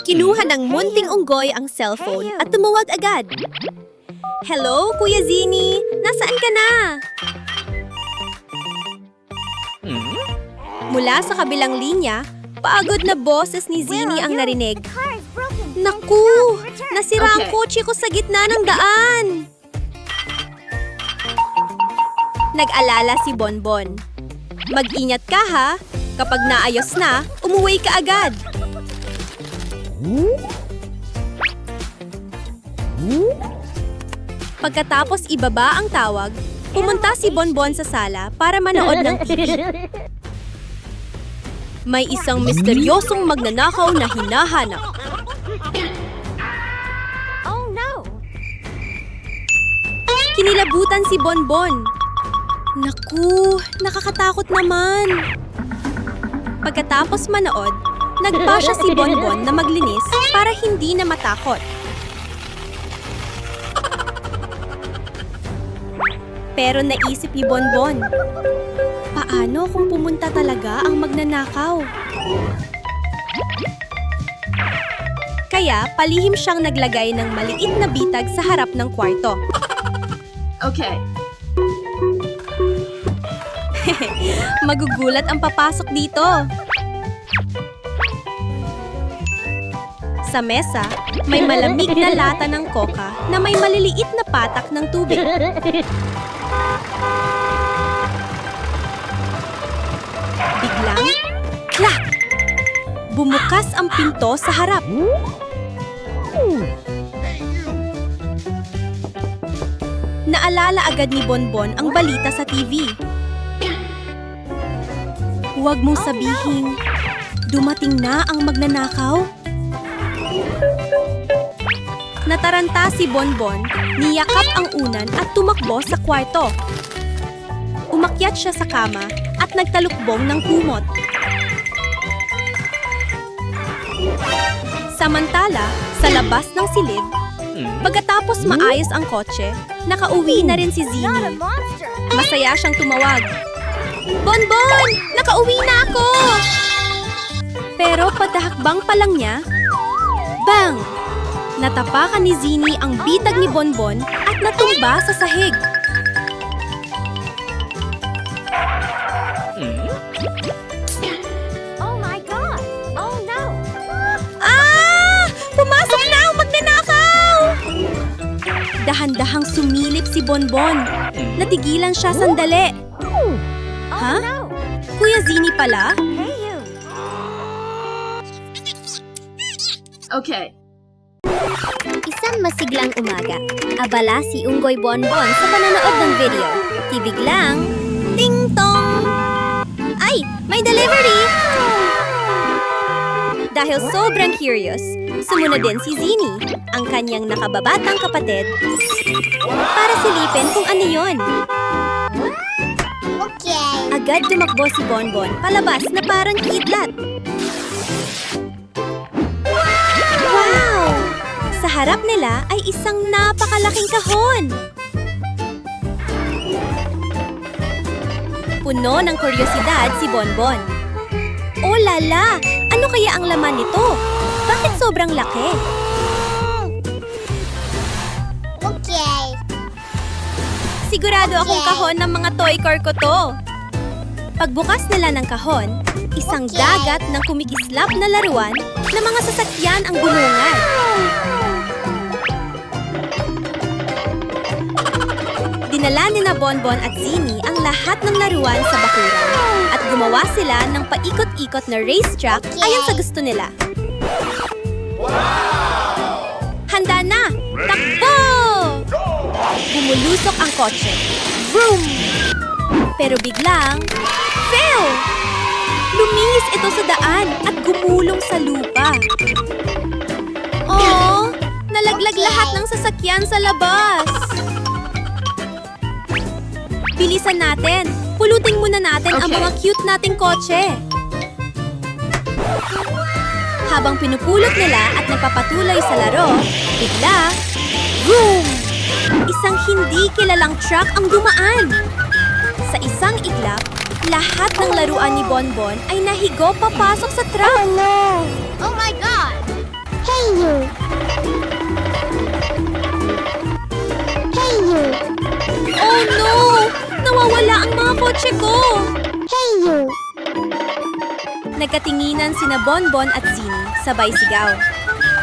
Kinuha ng munting unggoy ang cellphone at tumawag agad. Hello, Kuya Zini! Nasaan ka na? Mula sa kabilang linya, pagod na boses ni Zini ang narinig. Naku! Nasira ang kotse ko sa gitna ng daan! Nag-alala si Bonbon. Mag-ingat ka ha! Kapag naayos na, umuwi ka agad! Pagkatapos ibaba ang tawag, pumunta si Bonbon sa sala para manood ng TV. May isang misteryosong magnanakaw na hinahanap. Oh no! Kinilabutan si Bonbon. Naku, nakakatakot naman. Pagkatapos manood, nagpasya si Bonbon na maglinis para hindi na matakot. Pero naisip ni Bonbon, paano kung pumunta talaga ang magnanakaw? Kaya palihim siyang naglagay ng maliit na bitag sa harap ng kwarto. Okay. Magugulat ang papasok dito. Sa mesa, may malamig na lata ng coca na may maliliit na patak ng tubig. Biglang, klak! Bumukas ang pinto sa harap. Naalala agad ni Bonbon ang balita sa TV. Huwag mong sabihin, dumating na ang magnanakaw. Nataranta si Bonbon, niyakap ang unan at tumakbo sa kwarto. Umakyat siya sa kama at nagtalukbong ng kumot. Samantala, sa labas ng silid, pagkatapos maayos ang kotse, nakauwi na rin si Not a Zini. monster! Masaya siyang tumawag. Bonbon! Nakauwi na ako! Pero patahakbang pa lang niya, bang! Natapakan ni Zini ang bitag ni Bonbon at natumba sa sahig. Oh my God! Oh no! Ah! Pumasok na ang magnanakaw! Dahan-dahang sumilip si Bonbon. Natigilan siya sandali. Oh Ha? no! Kuya Zini pala? Hey you! Okay. Isang masiglang umaga. Abala si Unggoy Bonbon sa panonood ng video. Biglang, ting tong! Ay, may delivery! Dahil sobrang curious, sumunod din si Zini, ang kanyang nakababatang kapatid, para silipin kung ano yon. Okay! Agad tumakbo si Bonbon palabas na parang kidlat. Wow! Sa harap nila ay isang napakalaking kahon. Puno ng kuryosidad si Bonbon. Oh lala! Ano kaya ang laman nito? Bakit sobrang laki? Okay! Sigurado akong kahon ng mga toy car ko to. Pagbukas nila ng kahon, isang dagat ng kumikislap na laruan na mga sasakyan ang bulungan. Dinala ni na Bonbon at Zini ang lahat ng laruan sa bakuran at gumawa sila ng paikot-ikot na racetrack ayon sa gusto nila. Handa na! Takbo! Bumulusok ang kotse. Vroom! Pero biglang, fail! Lumihis ito sa daan at gumulong sa lupa. Oh, nalaglag lahat ng sasakyan sa labas. Bilisan natin. Pulutin muna natin ang Okay. mga cute nating kotse. Habang pinupulot nila at nagpapatuloy sa laro, bigla, boom! Isang hindi kilalang truck ang dumaan. Sa isang iglap, lahat ng laruan ni Bonbon ay nahigo papasok sa truck. No! Nawawala ang mga kotse ko! Hey, you! Nagkatinginan sina Bonbon at Zini, sabay sigaw.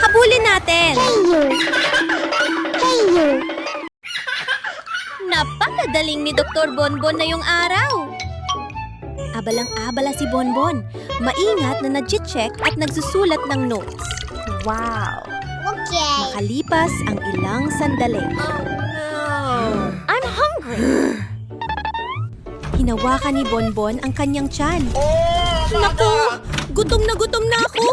Habulin natin! Hey, you! Hey, you! Napakadaling ni Dr. Bonbon na yung araw! Abalang-abala si Bonbon. Maingat na nag-check at nagsusulat ng notes. Wow! Okay. Makalipas ang ilang sandali. I'm hungry. Hinawakan ni Bonbon ang kanyang tiyan. Naku! Gutom na ako!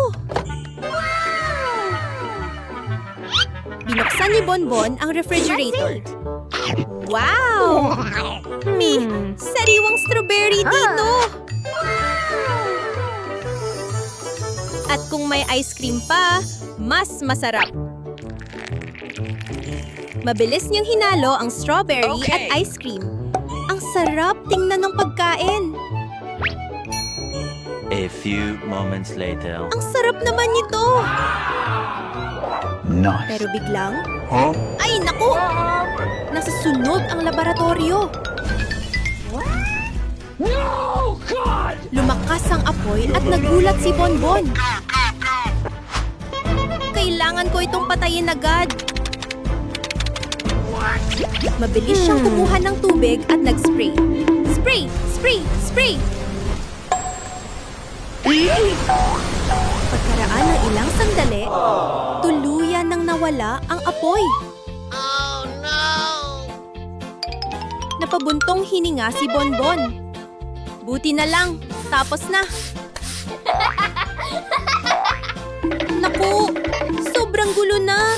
Binuksan ni Bonbon ang refrigerator. Wow! May sariwang strawberry dito! At kung may ice cream pa, mas masarap. Mabilis niyang hinalo ang strawberry at ice cream. Ang sarap tingnan ng pagkain. A few moments later. Ang sarap naman nito. Nice. Pero biglang, Huh? ay naku! Nasa sunod ang laboratorio. Lumakas ang apoy at nagulat si Bonbon. Kailangan ko itong patayin agad. Mabilis siyang kumuha ng tubig at nag-spray. Spray! Spray! Spray! Pagkaraan ng ilang sandali, tuluyan nang nawala ang apoy. Oh no! Napabuntong hininga si Bonbon. Buti na lang, tapos na. Naku, sobrang gulo na.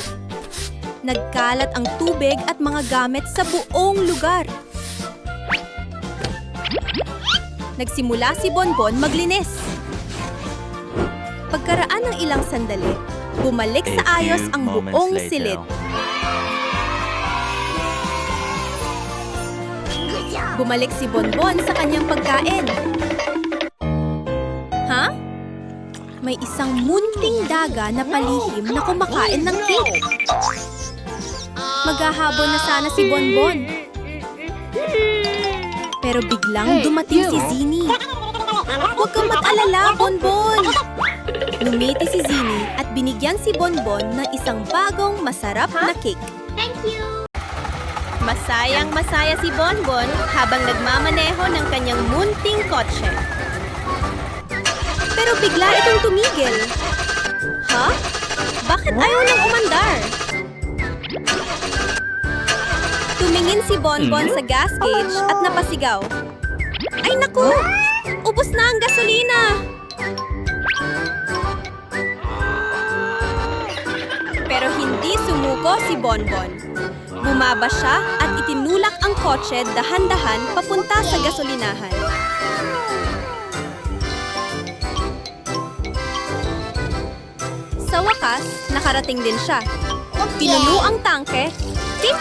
Nagkalat ang tubig at mga gamit sa buong lugar. Nagsimula si Bonbon maglinis. Pagkaraan ng ilang sandali, bumalik sa ayos ang buong silid. Bumalik si Bonbon sa kanyang pagkain. Ha? May isang munting daga na palihim na kumakain ng cake. Maghahabol na sana si Bonbon. Pero biglang dumating si Zini. Huwag kang mag-alala, Bonbon! Lumiti si Zini at binigyan si Bonbon ng isang bagong masarap na cake. Thank you. Masayang-masaya si Bonbon habang nagmamaneho ng kanyang munting kotse. Pero bigla itong tumigil. Ha? Bakit ayaw nang umandar? Tumingin si Bonbon sa gas gauge at napasigaw. Ay naku! Ubos na ang gasolina! Pero hindi sumuko si Bonbon. Bumaba siya at itinulak ang kotse dahan-dahan papunta sa gasolinahan. Sa wakas, nakarating din siya. Pinuno ang tangke. Tip!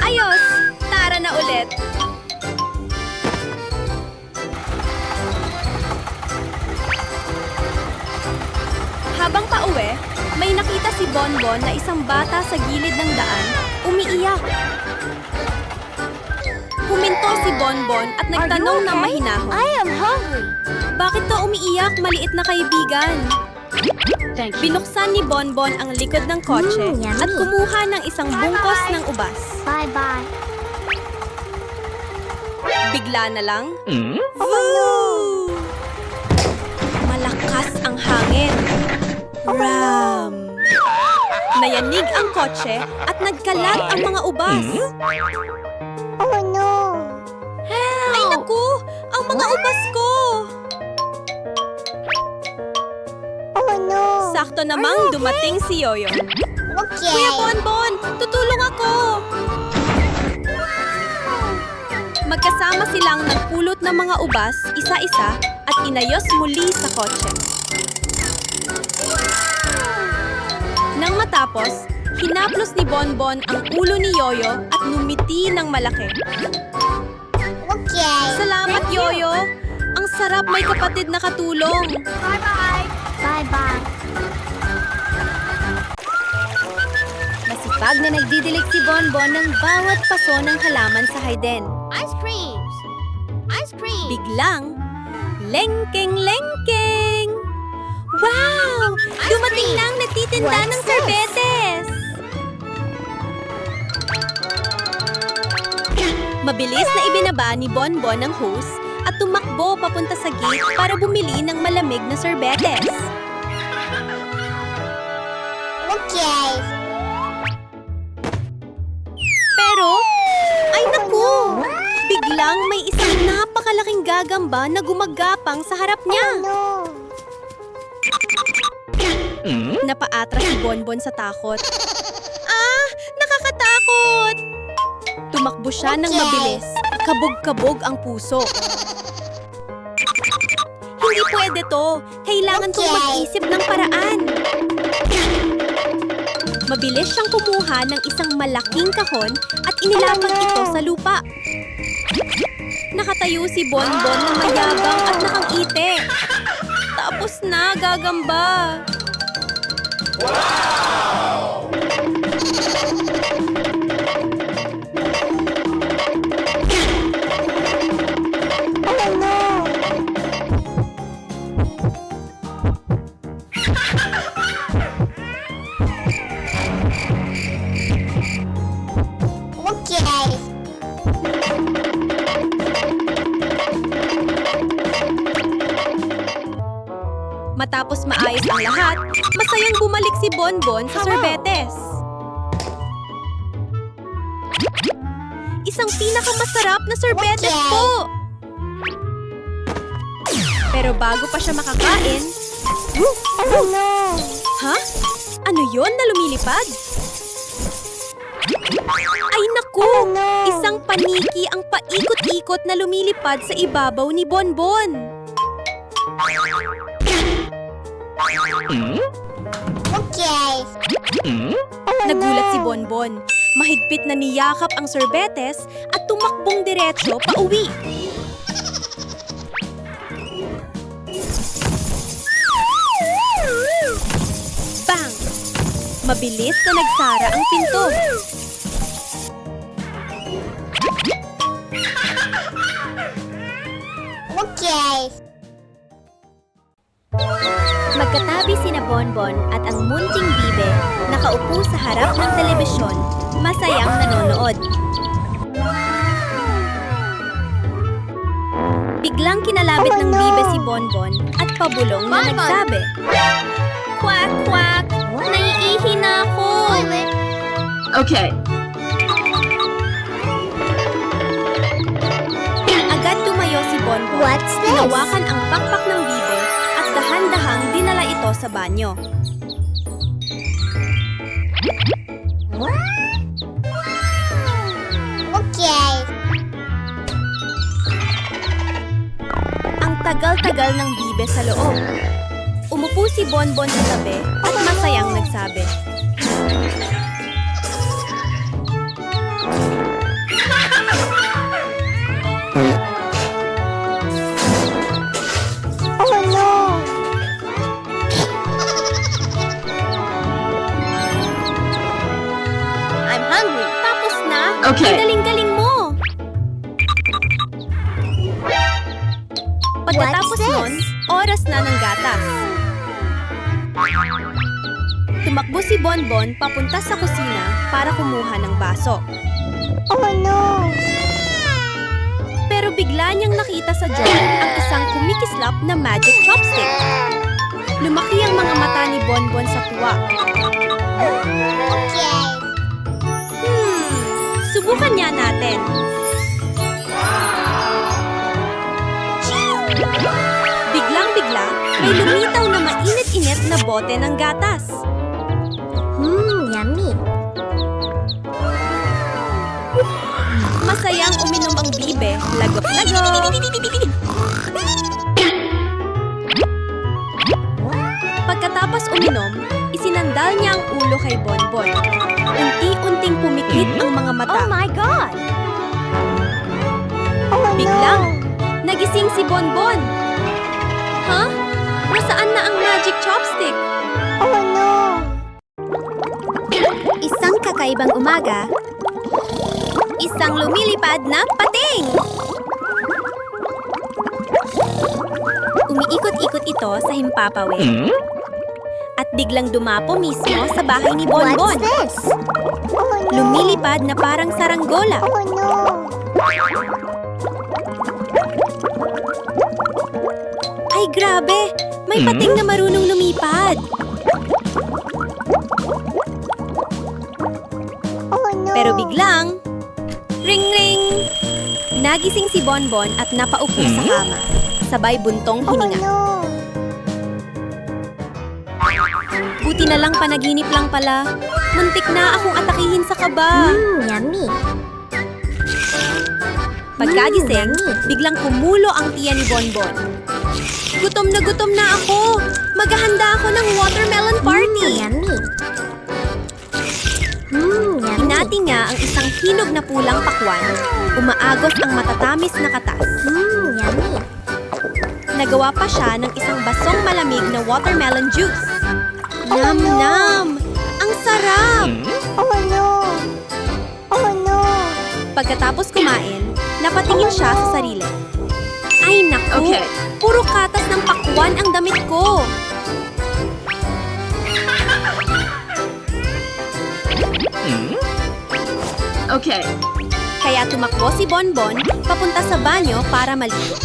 Ayos! Tara na ulit! Habang pauwi, may nakita si Bonbon na isang bata sa gilid ng daan, umiiyak. Huminto si Bonbon at nagtanong ng mahinahon. I am hungry. Bakit ka umiiyak, maliit na kaibigan? Thank you. Binuksan ni Bonbon ang likod ng kotse yummy. at kumuha ng isang bungkos ng ubas. Bye-bye. Bigla na lang, Woo! Malakas ang hangin. Ram! Nayanig ang kotse at nagkalat ang mga ubas. Oh no. Ay naku! Ang mga ubas ko! Oh no. Sakto namang dumating si Yoyo. Okay. Kuya Bonbon, tutulong ako! Magkasama silang nagpulot ng mga ubas, isa-isa, at inayos muli sa kotse. Nang matapos, hinaplos ni Bonbon ang ulo ni Yoyo at numiti ng malaki. Okay. Salamat, Yoyo! Ang sarap may kapatid na katulong. Bye-bye. Bye-bye. Nasika Masipag na nagdidilig si Bonbon ng bawat paso ng halaman sa Hayden. Ice creams! Ice cream! Biglang, lengkeng-lengkeng! Wow! Dumating na ang nagtitinda What's ng this? sorbetes! Mabilis na ibinaba ni Bonbon ang hose at tumakbo papunta sa gate para bumili ng malamig na sorbetes. Okay. Pero, ay naku! Biglang may isang napakalaking gagamba na gumagapang sa harap niya. No. Napaatras si Bonbon sa takot. Ah! Nakakatakot! Tumakbo siya ng Okay. mabilis. Kabog-kabog ang puso. Hindi pwede to. Kailangan kong Okay. mag-isip ng paraan. Mabilis siyang kumuha ng isang malaking kahon at inilapag ito sa lupa. Nakatayo si Bonbon na mayabang at nakangiti. Tapos na, gagamba. Oh no. Okay. Matapos maayos ang lahat, masayang bumalik si Bonbon sa sorbetes. Isang pinakamasarap na sorbetes Okay. po! Pero bago pa siya makakain, Oh no. ha? Ano yon na lumilipad? Ay naku! Oh no. Isang paniki ang paikot-ikot na lumilipad sa ibabaw ni Bonbon. Okay. Nagulat si Bonbon. Mahigpit na niyakap ang sorbetes at tumakbong diretso pa uwi. Bang! Mabilis na nagsara ang pinto. Okay. Magkatabi sina Bonbon at ang munting bibe nakaupo sa harap ng telebisyon, masayang nanonood. Biglang kinalabit ng bibe si Bonbon at pabulong na Bonbon! nagsabi, "Kwak, kwak! Naiihi na ako!" Okay. Agad tumayo si Bonbon. What's this? Hinawakan ang pakpak ng bibe at dahan-dahang dinala ito sa banyo. Okay. Ang tagal-tagal ng bibe sa loob. Umupo si Bonbon sa tabi at masayang nagsabi, Oh no. "I'm hungry." Tapos na? Okay. Ang galing-galing mo! Pagkatapos What's this? nun, oras na ng gatas. Tumakbo si Bonbon papunta sa kusina para kumuha ng baso. Oh no. Pero bigla niyang nakita sa jar ang isang kumikislap na magic chopstick. Lumaki ang mga mata ni Bonbon sa tuwa. Okay. Subukan niya natin. Biglang-bigla, may lumitaw na mainit-init na bote ng gatas. Yummy. Masayang uminom ang bibe, lagop-lagop. Pagkatapos uminom, isinandal niya ang ulo kay Bonbon. Unti-unting pumikit ang mga mata. my God. Oh Biglang, no. nagising si Bonbon. Ha? Nasaan na ang magic chopstick? Oh no. Isang kakaibang umaga, isang lumilipad na pating! Umiikot-ikot ito sa himpapawid. At biglang dumapo mismo sa bahay ni What's Bonbon. this? Oh no! Lumilipad na parang saranggola. Oh no! Ay grabe! May pating na marunong lumipad. Oh no! Pero biglang, ring-ring! Nagising si Bonbon at napaupo sa kama. Sabay buntong Oh hininga. no! Buti na lang panaginip lang pala. Muntik na akong atakihin sa kaba. Yummy! Pagkagising, biglang kumulo ang tiyan ni Bonbon. Gutom na ako. Maghahanda ako ng watermelon party. Yummy! Yummy! Hinati niya ang isang hinog na pulang pakwan. Umaagos ang matatamis na katas. Yummy! Nagawa pa siya ng isang basong malamig na watermelon juice. Oh, Nam no. nam! Ang sarap! Oh no! Oh no! Pagkatapos kumain, napatingin siya sa sarili. Ay naku! Okay. Puro katas ng pakwan ang damit ko! Okay. Kaya tumakbo si Bonbon papunta sa banyo para maligo.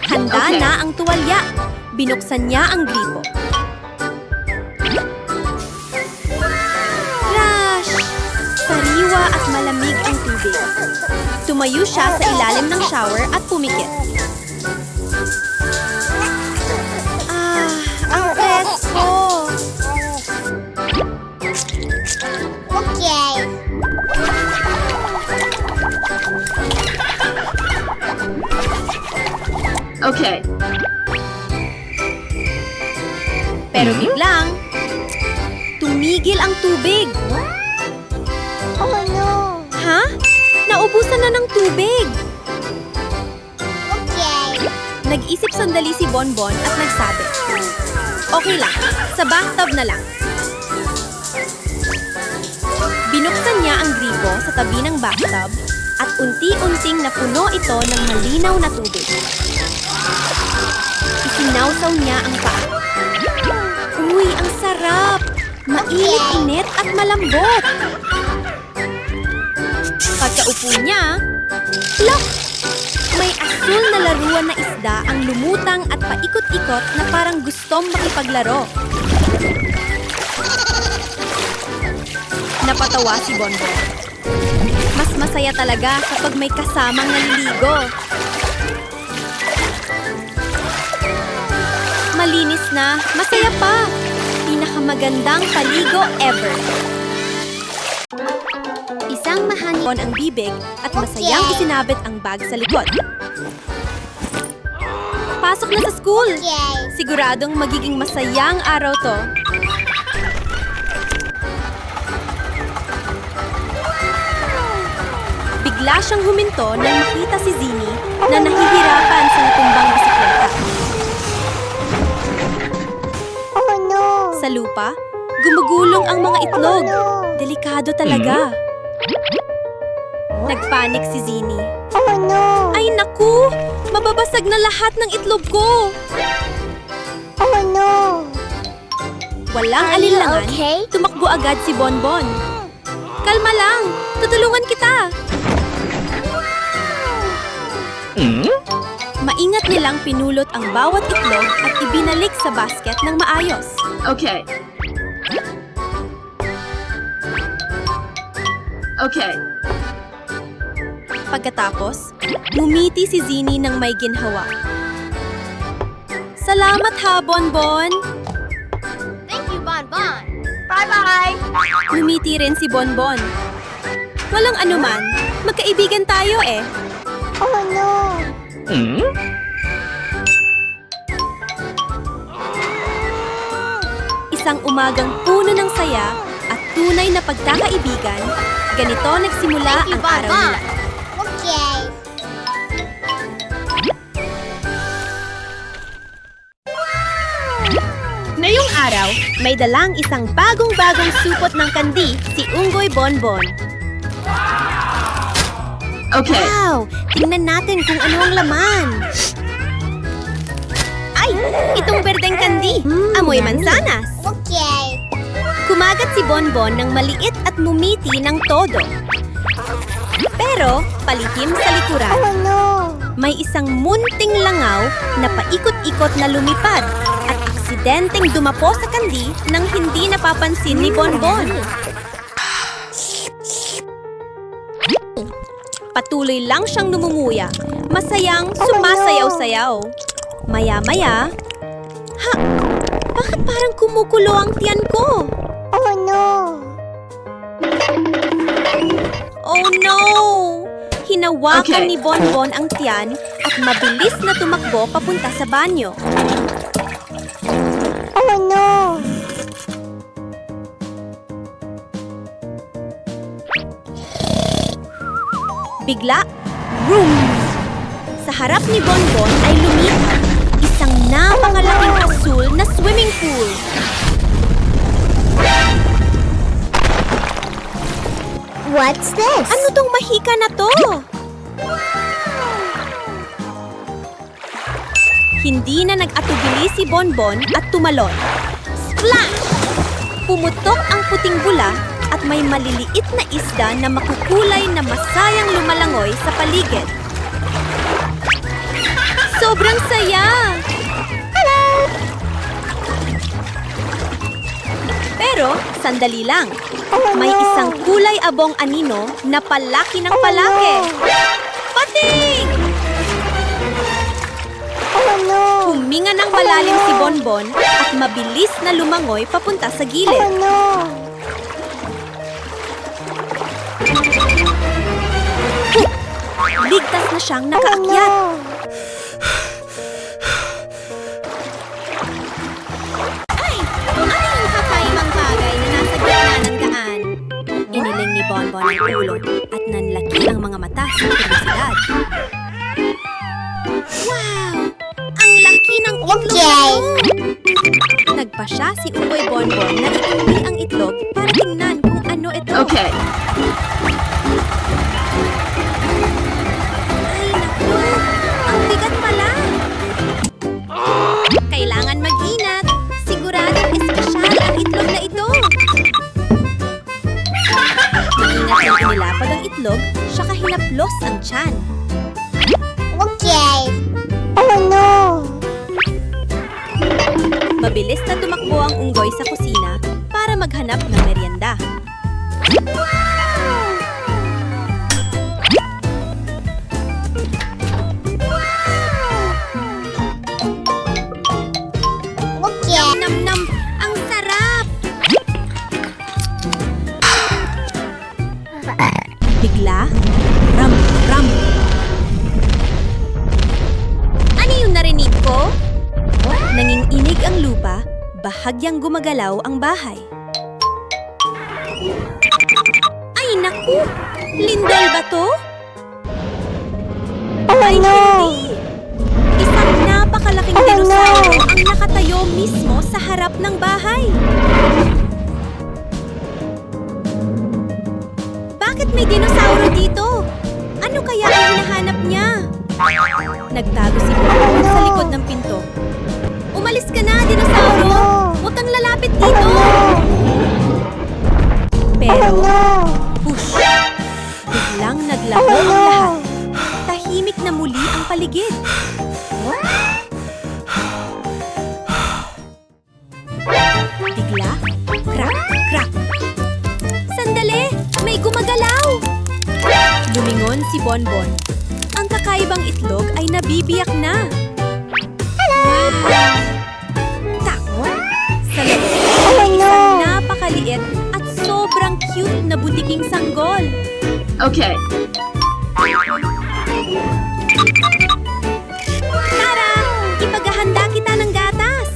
Handa Okay. na ang tuwalya. Binuksan niya ang gripo. Crash! Sariwa at malamig ang tubig. Tumayo siya sa ilalim ng shower at pumikit. Ah, ang presko! Okay! Okay. Pero biglang, tumigil ang tubig. Oh no! Ha? Naubusan na ng tubig. Okay! Nag-isip sandali si Bonbon at nagsabi, okay lang, sa bathtub na lang. Binuksan niya ang gripo sa tabi ng bathtub at unti-unting napuno ito ng malinaw na tubig. Isinawsaw niya ang paa. Uy, ang sarap! Mainit-init at malambot. Pagkaupo niya, plop! May asul na laruan na isda ang lumutang at paikot-ikot na parang gustong makipaglaro. Napatawa si Bonbon. Mas masaya talaga kapag may kasamang naliligo. Malinis na, masaya pa. Pinakamagandang paligo ever. Isang mahanon ang bibig at masayang isinabit ang bag sa likod. Pasok na sa school! Okay! Siguradong magiging masayang araw to. Bigla siyang huminto nang makita si Zini na nahihirapan sa natumbang bisikleta. Oh no! Sa lupa, gumugulong ang mga itlog. Oh no! Delikado talaga. Nagpanik si Zini. Oh no! Ay naku! Mababasag na lahat ng itlog ko! Oh no! Walang Are you alinlangan, okay? tumakbo agad si Bonbon. Kalma lang! Tutulungan kita! Maingat nilang pinulot ang bawat itlog at ibinalik sa basket ng maayos. Okay. Okay. Pagkatapos, ngumiti si Zini ng may ginhawa. Salamat ha, Bonbon! Thank you, Bonbon! Bye-bye! Ngumiti rin si Bonbon. Walang anuman, magkaibigan tayo eh. Oh no! Isang umagang puno ng saya at tunay na pagkakaibigan, ganito nagsimula Thank you, ang araw Bonbon! nila. Okay! May dalang isang bagong-bagong supot ng kandi si Unggoy Bonbon. Okay. Wow! Tingnan natin kung ano ang laman. Ay! Itong berdeng kandi. Amoy mansanas. Okay. Kumagat si Bonbon ng maliit at mumiti ng todo. Pero palihim sa likuran. Oh no. May isang munting langaw na paikot-ikot na lumipad at aksidenteng dumapo sa kandi nang hindi napapansin ni Bonbon. Patuloy lang siyang numumuya, masayang sumasayaw-sayaw. Maya-maya, ha! Bakit parang kumukulo ang tiyan ko? Oh no. Oh no! Hinawakan Okay. ni Bonbon ang tiyan at mabilis na tumakbo papunta sa banyo. Oh no. Bigla, vroom! Sa harap ni Bonbon ay lumipad isang napakalaking asul na swimming pool. What's this? Ano tong mahika na to? Hindi na nag-atubili si Bonbon at tumalon. Splash! Pumutok ang puting bula at may maliliit na isda na makukulay na masayang lumalangoy sa paligid. Sobrang saya! Pero, sandali lang. May isang kulay abong anino na palaki ng palaki. Pating! Oh no. Huminga ng malalim si Bonbon at mabilis na lumangoy papunta sa Oh gilid. no. Ligtas na siyang Oh nakaakyat. no. Ay! Ano yung kakaibang bagay na nasa gitna ng daan? Iniling ni Bonbon ang ulo at nanlaki ang mga mata sa kuriosidad. Wow! Ang laki ng itlog Okay. nito! Nagpa siya si Unggoy Bonbon na iuwi ang itlog para tingnan kung ano ito. Okay. Ay, naku! Ang bigat pala! Kailangan mag-ingat. Siguradong espesyal ang itlog na ito. Maingat nang inilapag ang itlog, saka hinaplos ang tiyan. Okay. Oh no. Mabilis na tumakbo ang unggoy sa kusina para maghanap ng merienda. Okay. Nam-nam! Ang sarap! Bigla, ram-ram! Ano yung narinig ko? Nanginginig ang lupa, bahagyang gumagalaw ang bahay. Ay naku! Lindol ba to? Oh Ay no. hindi! Isang napakalaking Oh, no! dinosaurio ang nakatayo mismo sa harap ng bahay. Bakit may dinosauro dito? Ano kaya ang hinahanap niya? Nagtago si Bonbon sa likod ng pinto. Umalis ka na, dinosauro! Oh, no! Huwag kang lalapit Oh dito! no. Pero, Oh no. push! Biglang naglaho Oh ang no. lahat. Tahimik na muli ang paligid. Bigla, crack, crack. Sandali! May gumagalaw! Lumingon si Bonbon. Ang kakaibang itlog ay nabibiyak na. Wow! Tak! Sa loob Oh ay no. isang napakaliit at sobrang cute na butiking sanggol. Okay. Tara! Ipaghahanda kita ng gatas!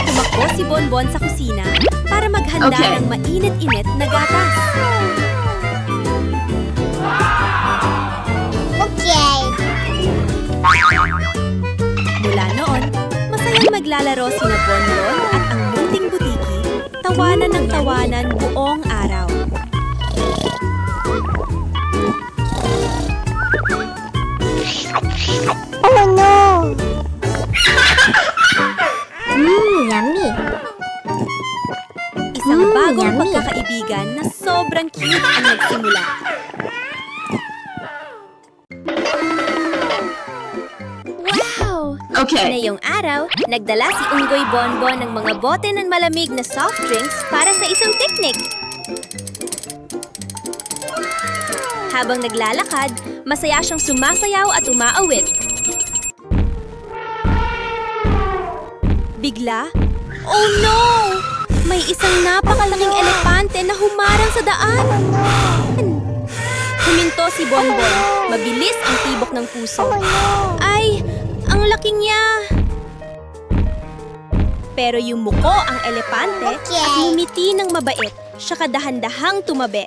Tumakbo si Bonbon sa kusina para maghanda maghanda Okay. ng mainit-init na gatas. Okay. Mula noon, masayang maglalaro sina Bonbon at ang munting butiki, tawanan ng tawanan buong araw. Oh no! Yummy. Isang bagong yummy. pagkakaibigan na sobrang cute ang nagsimula. Wow! Okay. Ngayong araw, nagdala si Unggoy Bonbon ng mga bote ng malamig na soft drinks para sa isang picnic. Habang naglalakad, masaya siyang sumasayaw at umaawit. Bigla, oh no! May isang napakalaking elepante na humarang sa daan. Huminto si Bonbon. Mabilis ang tibok ng puso. Ay, ang laki niya! Pero yumuko ang elepante Okay. at ngumiti ng mabait. Siya kadahan-dahang tumabi.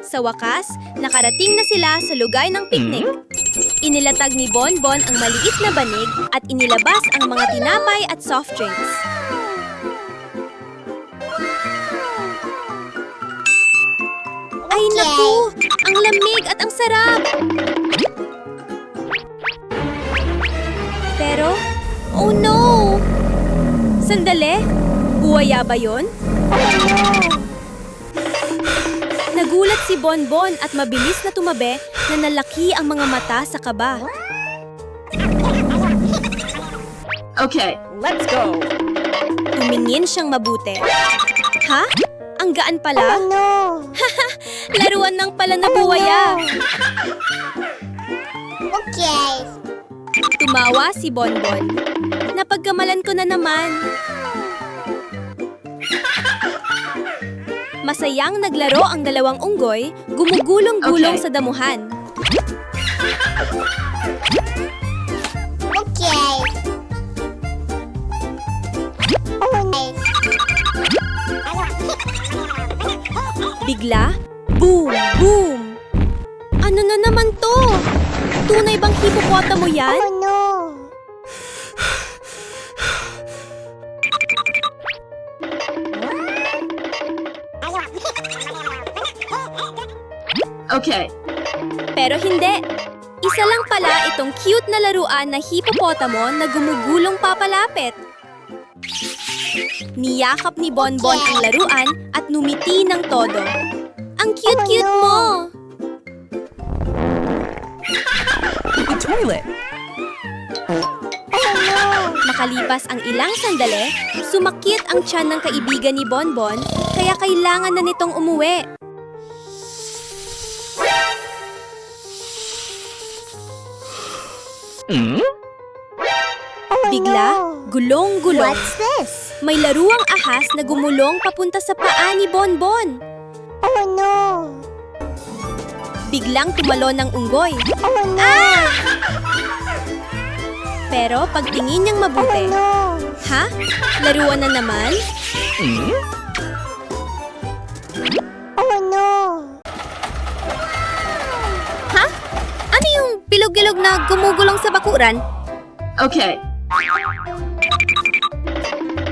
Sa wakas, nakarating na sila sa lugay ng picnic. Inilatag ni Bonbon ang maliit na banig at inilabas ang mga tinapay at soft drinks. Ay naku! Ang lamig at ang sarap! Pero, oh no! Sandali! Buwaya ba yon? Nagulat si Bonbon at mabilis na tumabi na nalaki ang mga mata sa kaba. Okay. Let's go! Tumingin siyang mabuti. Ha? Ang gaan pala? Oh no! Laruan ng pala na buwaya. Okay. Tumawa si Bonbon. Napagkamalan ko na naman. Masayang naglaro ang dalawang unggoy, gumugulong-gulong Okay. sa damuhan. Okay. Oh no! Bigla, boom! Boom! Ano na naman to? Tunay bang hipopotamo yan? Oh no! Okay. Pero hindi. Isa lang pala itong cute na laruan na hipopotamo na gumugulong papalapit. Niyakap ni Bonbon ang laruan at numiti ng todo. Ang cute-cute mo! Makalipas ang ilang sandali, sumakit ang tiyan ng kaibigan ni Bonbon kaya kailangan na nitong umuwi. Bigla, gulong-gulong. What's this? May laruang ahas na gumulong papunta sa paa ni Bonbon. Oh no! Biglang tumalon ng unggoy. Oh no! Pero pagtingin niyang mabuti, No! ha? Laruan na naman? Oh no! Ha? Ano yung bilog-bilog na gumugulong sa bakuran? Okay.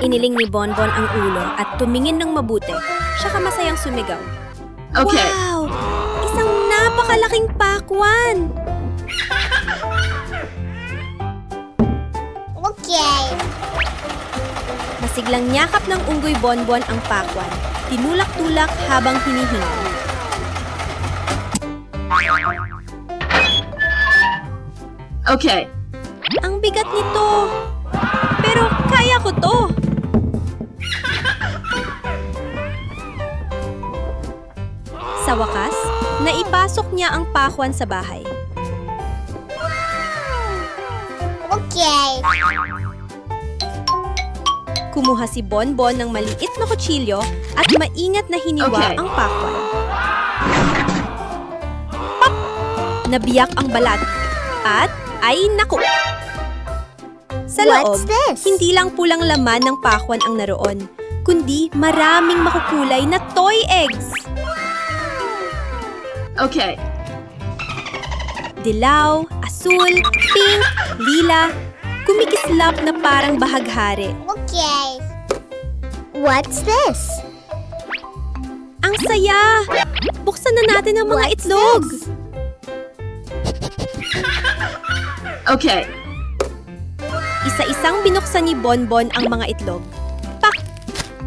Iniling ni Bonbon ang ulo at tumingin ng mabuti. Siya masayang sumigaw. Okay. Wow! Isang napakalaking pakwan! Okay. Masiglang nyakap ng unggoy Bonbon ang pakwan. Tinulak-tulak habang hinihinga. Okay. Ang bigat nito! Pero kaya ko to! Sa wakas, naipasok niya ang pakwan sa bahay. Okay. Kumuha si Bonbon ng maliit na kutsilyo at maingat na hiniwa Okay. ang pakwan. Pop! Nabiyak ang balat. At, ay naku! Sa loob, What's this? hindi lang pulang laman ng pakwan ang naroon, kundi maraming makukulay na toy eggs. Okay. Dilaw, asul, pink, lila, kumikislap na parang bahaghari. Okay. What's this? Ang saya! Buksan na natin ang mga What's itlog. this? Okay. Isa-isang binuksan ni Bonbon ang mga itlog. Pak!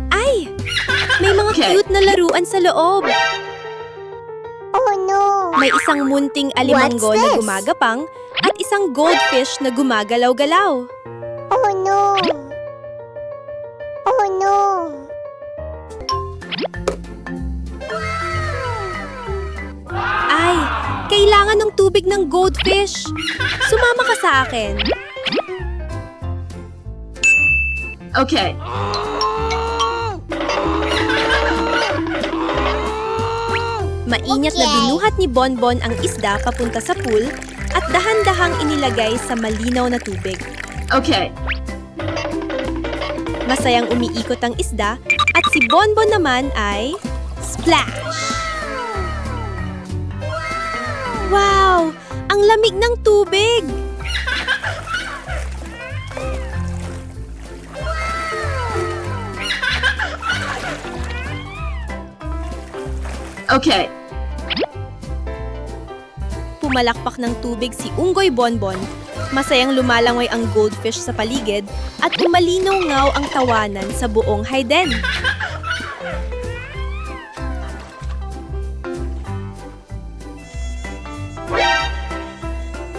Ay! May mga Okay. cute na laruan sa loob. Oh no. May isang munting alimanggo What's na this? gumagapang at isang goldfish na gumagalaw-galaw. Oh no. Oh no. Ay! Kailangan ng tubig ng goldfish. Sumama ka sa akin. Okay. Maingat na Okay. binuhat ni Bonbon ang isda papunta sa pool at dahan-dahang inilagay sa malinaw na tubig. Okay. Masayang umiikot ang isda at si Bonbon naman ay splash! Wow! Ang lamig ng tubig! Okay. Pumalakpak ng tubig si Unggoy Bonbon. Masayang lumalangoy ang goldfish sa paligid at umalinaw-ngaw ang tawanan sa buong Hayden.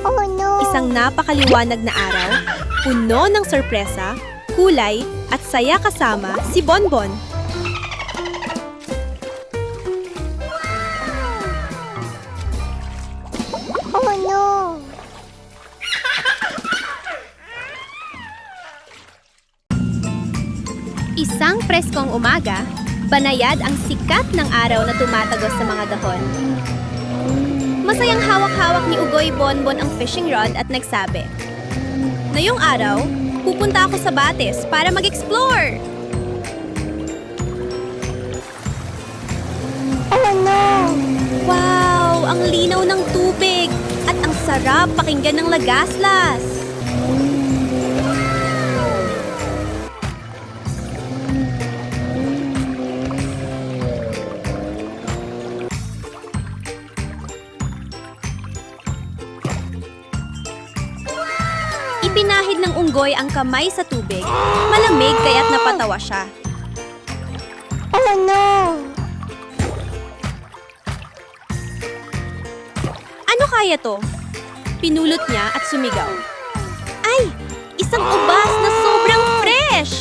Oh no. Isang napakaliwanag na araw, puno ng sorpresa, kulay at saya kasama si Bonbon. Oh no. Isang preskong umaga, banayad ang sikat ng araw na tumatagos sa mga dahon. Masayang hawak-hawak ni Ugoy Bonbon ang fishing rod at nagsabi, "Ngayong araw, pupunta ako sa Bates para mag-explore." Oh no. Wow! Ang linaw ng tubig at ang sarap pakinggan ng lagaslas. Ipinahid ng unggoy ang kamay sa tubig. Malamig kaya't napatawa siya. Oh no. Ano kaya to? Pinulot niya at sumigaw. Ay! Isang ubas na sobrang fresh!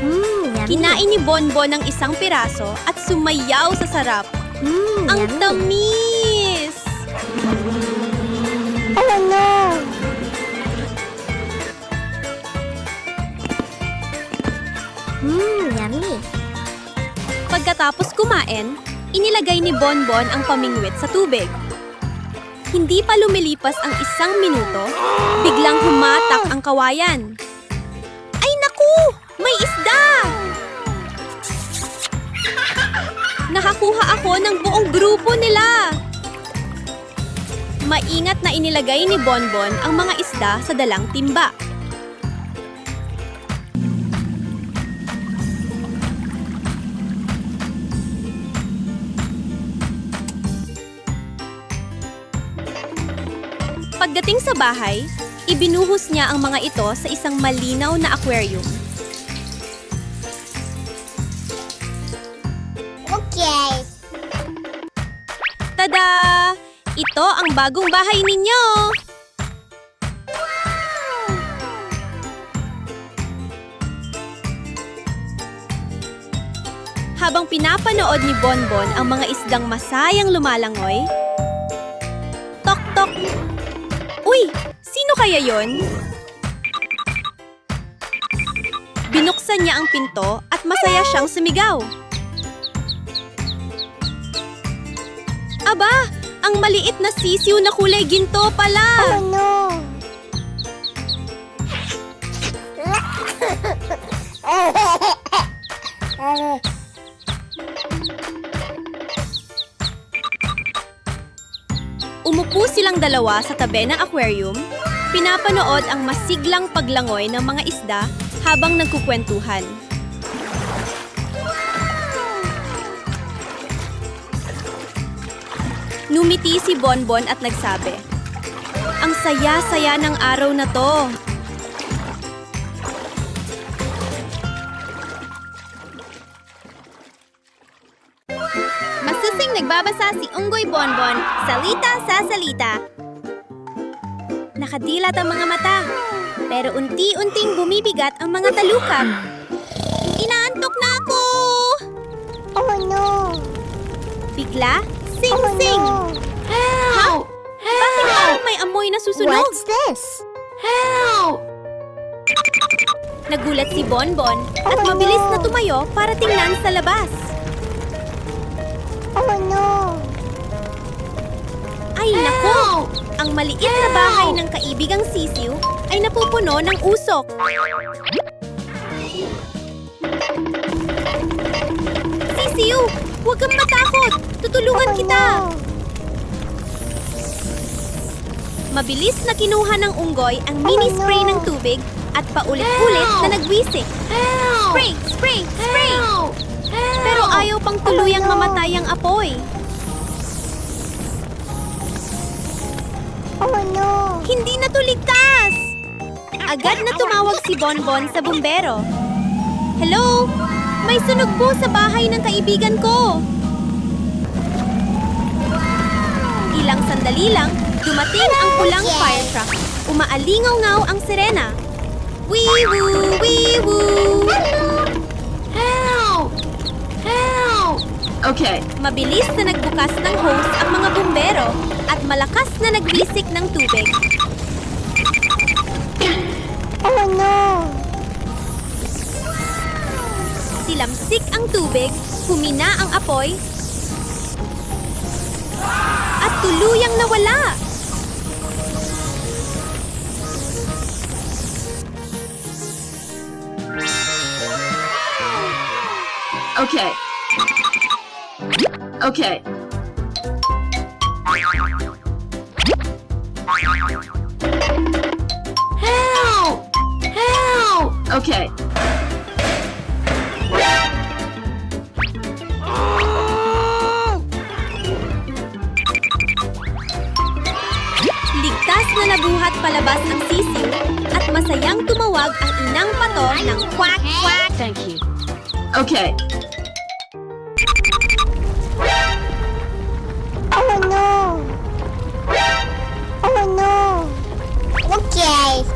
Yummy. Kinain ni Bonbon ng isang piraso at sumayaw sa sarap. Ang Yummy. tamis! Oh no. Yummy. Pagkatapos kumain, inilagay ni Bonbon ang pamingwit sa tubig. Hindi pa lumilipas ang 1 minuto, biglang humatak ang kawayan. Ay naku! May isda! Nakakuha ako ng buong grupo nila! Maingat na inilagay ni Bonbon ang mga isda sa dalang timba. Pagdating sa bahay, ibinuhos niya ang mga ito sa isang malinaw na aquarium. Okay. Tada! Ito ang bagong bahay ninyo! Habang pinapanood ni Bonbon ang mga isdang masayang lumalangoy, tok-tok! Uy! Sino kaya yon? Binuksan niya ang pinto at masaya siyang sumigaw. Aba! Ang maliit na sisiw na kulay ginto pala! Oh no. Umupo silang dalawa sa tabi ng aquarium, pinapanood ang masiglang paglangoy ng mga isda habang nagkukwentuhan. Numiti si Bonbon at nagsabi, "Ang saya-saya ng araw na to." Masusing nagbabasa si Unggoy Bonbon, salita sa salita. Nakadilat ang mga mata, pero unti-unting bumibigat ang mga talukap. Inaantok na ako! Oh no! Bigla, sing-sing! Help! Bakit parang may amoy na susunog? this? Help! Nagulat si Bonbon at mabilis na tumayo para tingnan sa labas. Oh no! Ay nako! Ang maliit na bahay ng kaibigang sisiw ay napupuno ng usok. Sisiw! Huwag kang matakot! Tutulungan kita! Mabilis na kinuha ng unggoy ang mini-spray ng tubig at paulit-ulit na nagwisik. Spray! Spray! Spray! Pero ayaw pang tuluyang mamatay ang apoy. Oh no! Hindi na to ligtas! Agad na tumawag si Bonbon sa bumbero. Hello? May sunog po sa bahay ng kaibigan ko. Ilang sandali lang, dumating ang pulang fire truck. Umaalingaw-ngaw ang sirena. Wee-woo! Wee-woo! Help! Help! Okay. Mabilis na nagbukas ng hose ang mga bumbero at malakas na nagwisik ng tubig. Oh no! Silamsik ang tubig, humina ang apoy, at tuluyang nawala. Okay. Okay. Help! Help! Okay. Ligtas na nabuhat palabas ang sisiw at masayang tumawag ang inang pato ng kwak kwak. Thank you. Okay. Oh no! Oh no! Okay.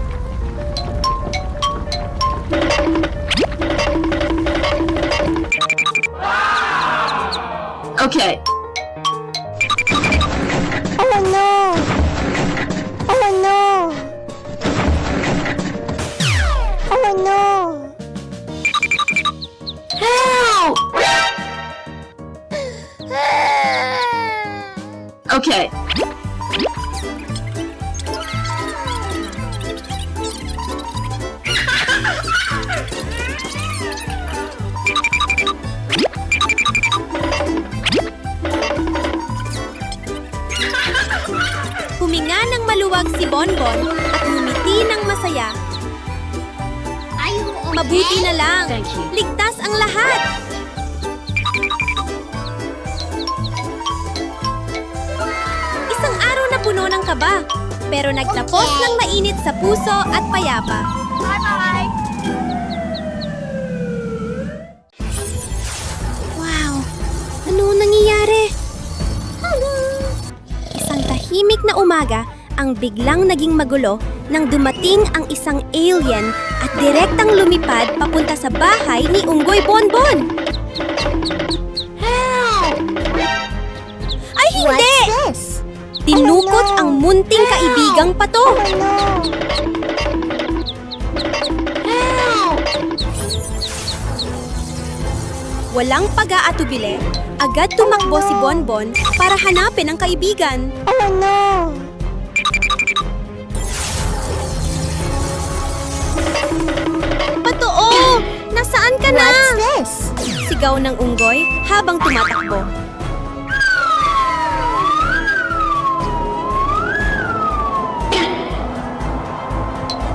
Okay. Oh no! Oh no! Oh no! Help! Okay. Huminga ng maluwag si Bonbon at ngumiti ng masaya. Are you okay? Mabuti na lang. Thank you. Ligtas ang lahat. Isang araw na puno ng kaba, pero nagtapos ng mainit sa puso at payapa. Bye-bye! Wow! Ano nangyayari? Isang tahimik na umaga ang biglang naging magulo nang dumating ang isang alien at direktang lumipad papunta sa bahay ni Unggoy Bonbon. Help! Ay hindi! What's this? Tinukot ang munting kaibigang pato. Oh no! Help! Walang pag-aatubili, agad tumakbo si Bonbon para hanapin ang kaibigan. Oh no! Patoo! Nasaan ka na? What's this? Sigaw ng unggoy habang tumatakbo.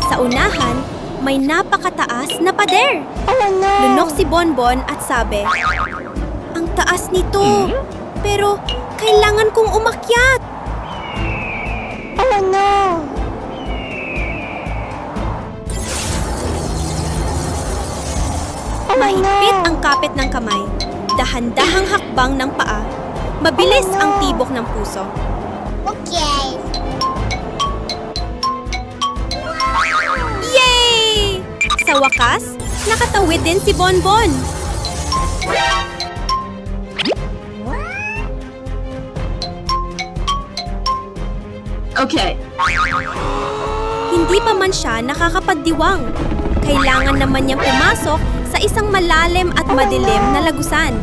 Sa unahan, may napakataas na pader. Lunok si Bonbon at sabi, "Ang taas nito, pero kailangan kong umakyat." Mahigpit ang kapit ng kamay, dahan-dahang hakbang ng paa, mabilis ang tibok ng puso. Okay. Yay! Sa wakas, nakatawid din si Bonbon. Okay. Hindi pa man siya nakakapagdiwang. Kailangan naman niyang pumasok sa isang malalim at madilim na lagusan.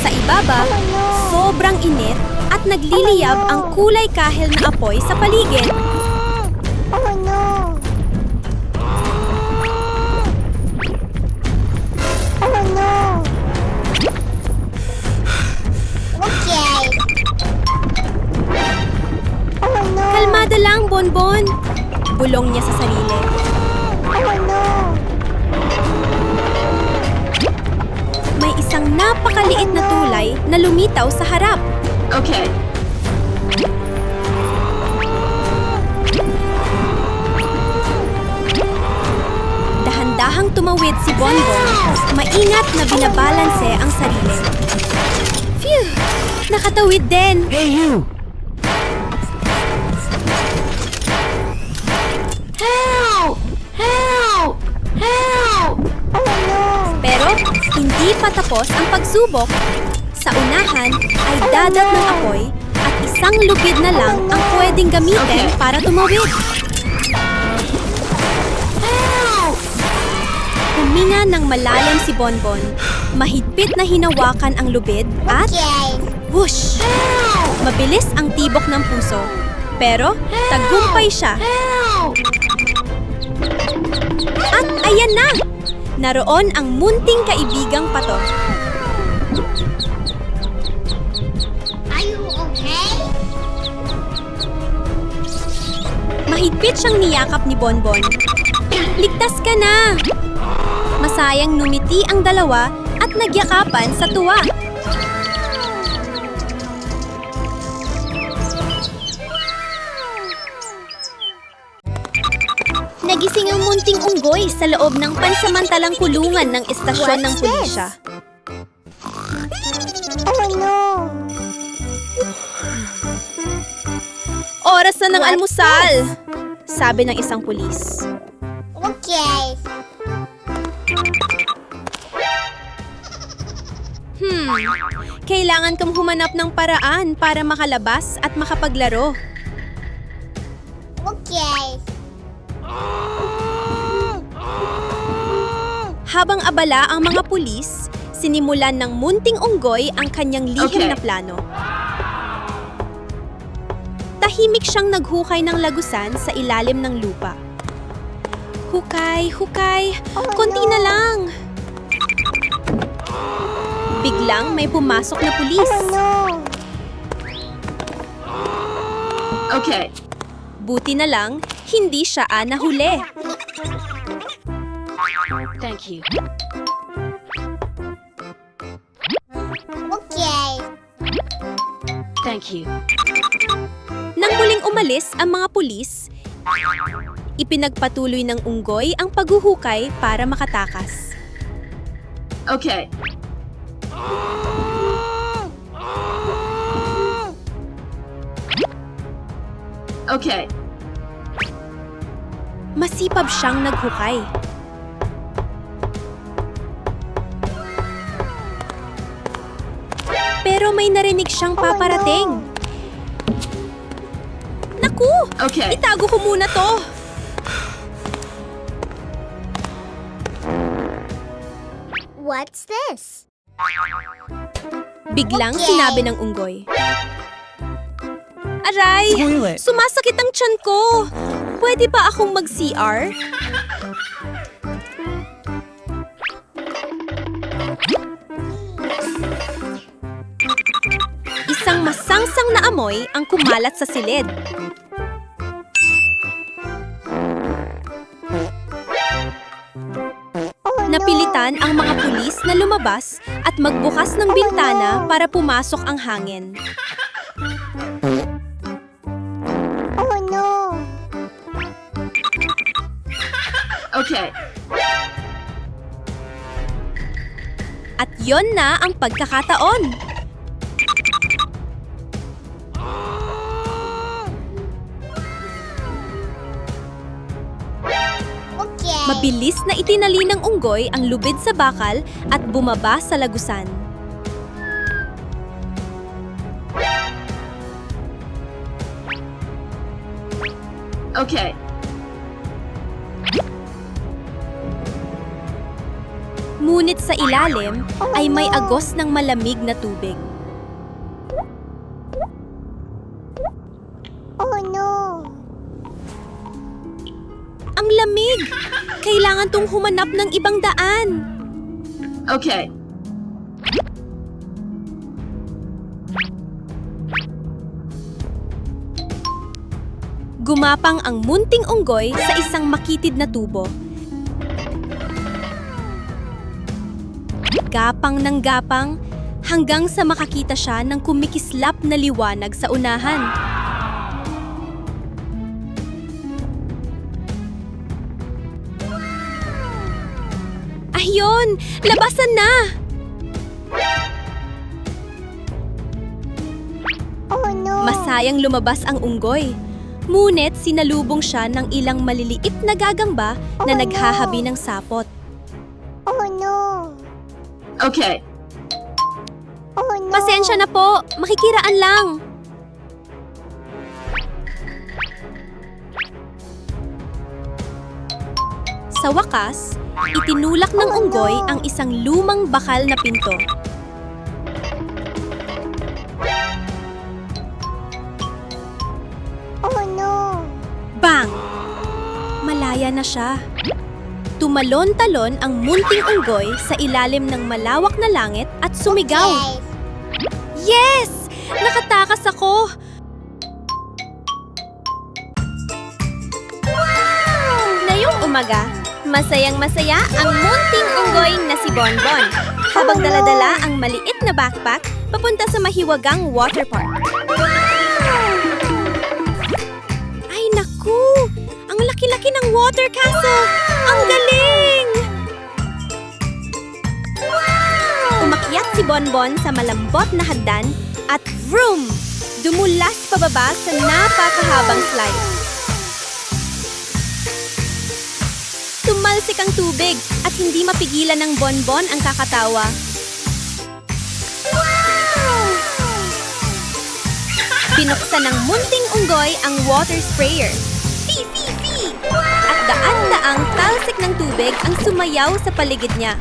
Sa ibaba, sobrang init at nagliliyab ang kulay kahel na apoy sa paligid. Okay. Kalmada lang, Bonbon. Bulong niya sa sarili. May isang napakaliit na tulay na lumitaw sa harap. Okay. Dahan-dahang tumawid si Bonbon. Maingat na binabalanse ang sarili. Phew! Nakatawid din. Hey, you! Help! Help! Help! Pero hindi pa tapos ang pagsubok. Sa unahan ay dagat ng apoy at isang lubid na lang ang pwedeng gamitin para tumawid. Huminga ng malalim si Bonbon. Mahigpit na hinawakan ang lubid at Okay. whoosh! Mabilis ang tibok ng puso. Pero tagumpay siya. At ayan na! Naroon ang munting kaibigang pato. Are you okay? Mahigpit siyang niyakap ni Bonbon. Ligtas ka na! Masayang numiti ang dalawa at nagyakapan sa tuwa. Nagising ang munting unggoy sa loob ng pansamantalang kulungan ng istasyon ng pulisya. Oras na ng almusal! Sabi ng isang pulis. Okay. Kailangan kang humanap ng paraan para makalabas at makapaglaro. Okay. Habang abala ang mga pulis, sinimulan ng munting unggoy ang kanyang lihim Okay. na plano. Tahimik siyang naghukay ng lagusan sa ilalim ng lupa. Hukay, hukay, konti na lang. Biglang may pumasok na pulis. Okay. Buti na lang, hindi siya nahuli. Thank you. Okay. Thank you. Nang muling umalis ang mga pulis, ipinagpatuloy ng unggoy ang paghuhukay para makatakas. Okay. Okay. Masipag siyang naghukay. Pero may narinig siyang paparating. Naku! Okay. Itago ko muna to! What's this? Biglang Okay. sinabi ng unggoy. Aray! Toilet. Sumasakit ang tiyan ko! Pwede ba akong mag-CR? Isang masangsang na amoy ang kumalat sa silid. Napilitan ang mga pulis na lumabas at magbukas ng bintana para pumasok ang hangin. Oh no! Okay. At yon na ang pagkakataon. Okay. Mabilis na itinali ng unggoy ang lubid sa bakal at bumaba sa lagusan. Okay. Ngunit sa ilalim ay may agos ng malamig na tubig. Oh no! Ang lamig! Kailangan tong humanap ng ibang daan. Okay. Gumapang ang munting unggoy sa isang makitid na tubo. Gapang ng gapang hanggang sa makakita siya ng kumikislap na liwanag sa unahan. Ayun! Labasan na! Oh no! Masayang lumabas ang unggoy. Ngunit sinalubong siya ng ilang maliliit na gagamba na naghahabi ng sapot. Oh no! Okay. Oh no! Pasensya na po, makikiraan lang. Sa wakas, itinulak ng unggoy ang isang lumang bakal na pinto. Oh no! Bang! Malaya na siya. Tumalon-talon ang munting unggoy sa ilalim ng malawak na langit at sumigaw. Yes! Nakatakas ako! Ngayong umaga, masayang-masaya ang munting unggoy na si Bonbon habang daladala ang maliit na backpack papunta sa mahiwagang water park. Ay naku! Ang laki-laki ng water castle! Ang galing! Umakyat si Bonbon sa malambot na hagdan at vroom! Dumulas pababa sa napakahabang slide. Tumalsik ang tubig at hindi mapigilan ng Bonbon ang kakatawa. Binuksan ng munting unggoy ang water sprayer. Fi, fi, fi! At daan-daang talsik ng tubig ang sumayaw sa paligid niya.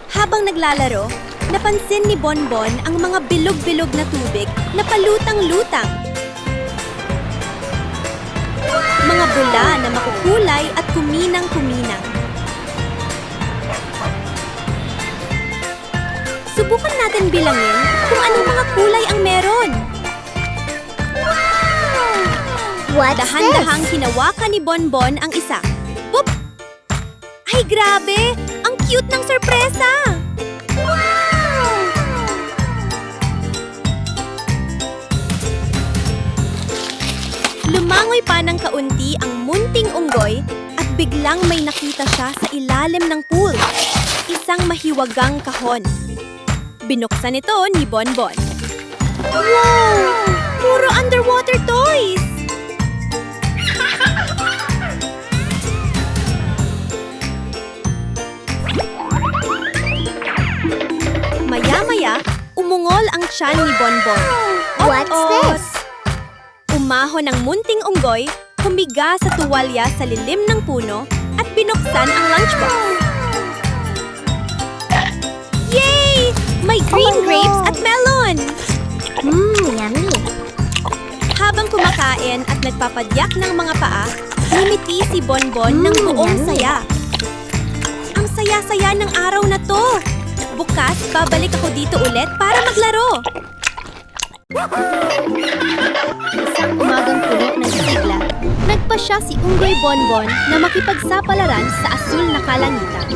Habang naglalaro, napansin ni Bonbon ang mga bilog-bilog na tubig na palutang-lutang. Mga bula na makukulay at kuminang-kuminang. Subukan natin bilangin kung anong mga kulay ang meron. What's Dahan-dahang hinawakan ni Bonbon ang isa. Boop! Ay, grabe! Ang cute ng sorpresa! Lumangoy pa ng kaunti ang munting unggoy at biglang may nakita siya sa ilalim ng pool. Isang mahiwagang kahon. Binuksan ito ni Bonbon. Wow! Puro underwater toys! Maya-maya, umungol ang tiyan ni Bonbon. What's this? Umahon ang munting unggoy, humiga sa tuwalya sa lilim ng puno at binuksan ang lunchbox. Yay! May green Oh, no. grapes at melon! Yummy! Habang kumakain at nagpapadyak ng mga paa, ngumiti si Bonbon ng buong saya. Ang saya-saya ng araw na to! Bukas, babalik ako dito ulit para maglaro. Isang umagang puno ng sigla, nagpasya si Unggoy Bonbon na makipagsapalaran sa asul na kalangitan.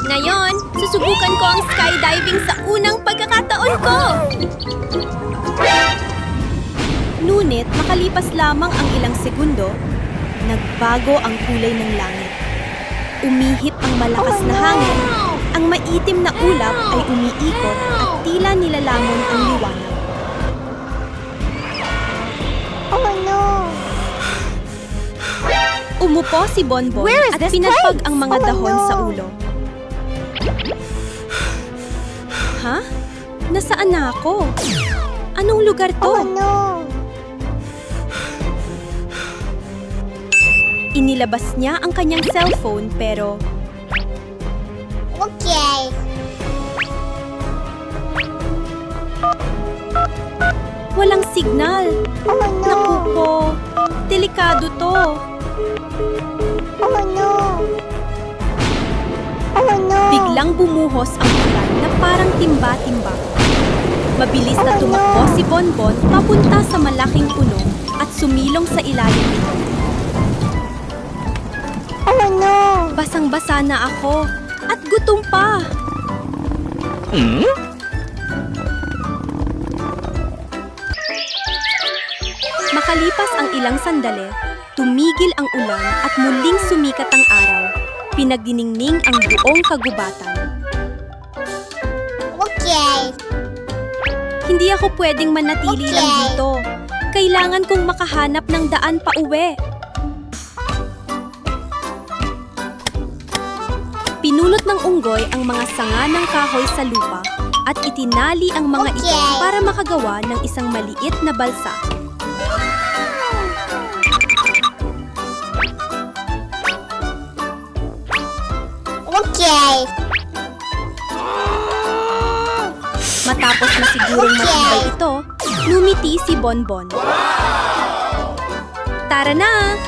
Ngayon, susubukan ko ang skydiving sa unang pagkakataon ko! Ngunit makalipas lamang ang ilang segundo, nagbago ang kulay ng langit. Umihip ang malakas na hangin, ang maitim na ulap ay umiikot at tila nilalamon ang liwanag. Oh no! Umupo si Bonbon at pinatpag ang mga dahon sa ulo. Ha? Nasaan na ako? Anong lugar to? no! Inilabas niya ang kanyang cellphone pero Okay. walang signal. Oh Naku po, delikado to. Oh no! Oh no! Biglang bumuhos ang ulan na parang timba-timba. Mabilis na tumakbo si Bonbon papunta sa malaking puno at sumilong sa ilalim nito. Oh no! Basang-basa na ako at gutom pa. Makalipas ang ilang sandali, tumigil ang ulan at muling sumikat ang araw. Pinagdiningning ang buong kagubatan. Okay. Hindi ako pwedeng manatili lang dito. Kailangan kong makahanap ng daan pa uwi. Pinulot ng unggoy ang mga sanga ng kahoy sa lupa at itinali ang mga ito para makagawa ng isang maliit na balsa. Okay. Matapos na sigurong matibay ito, lumiti si Bonbon. Tara na!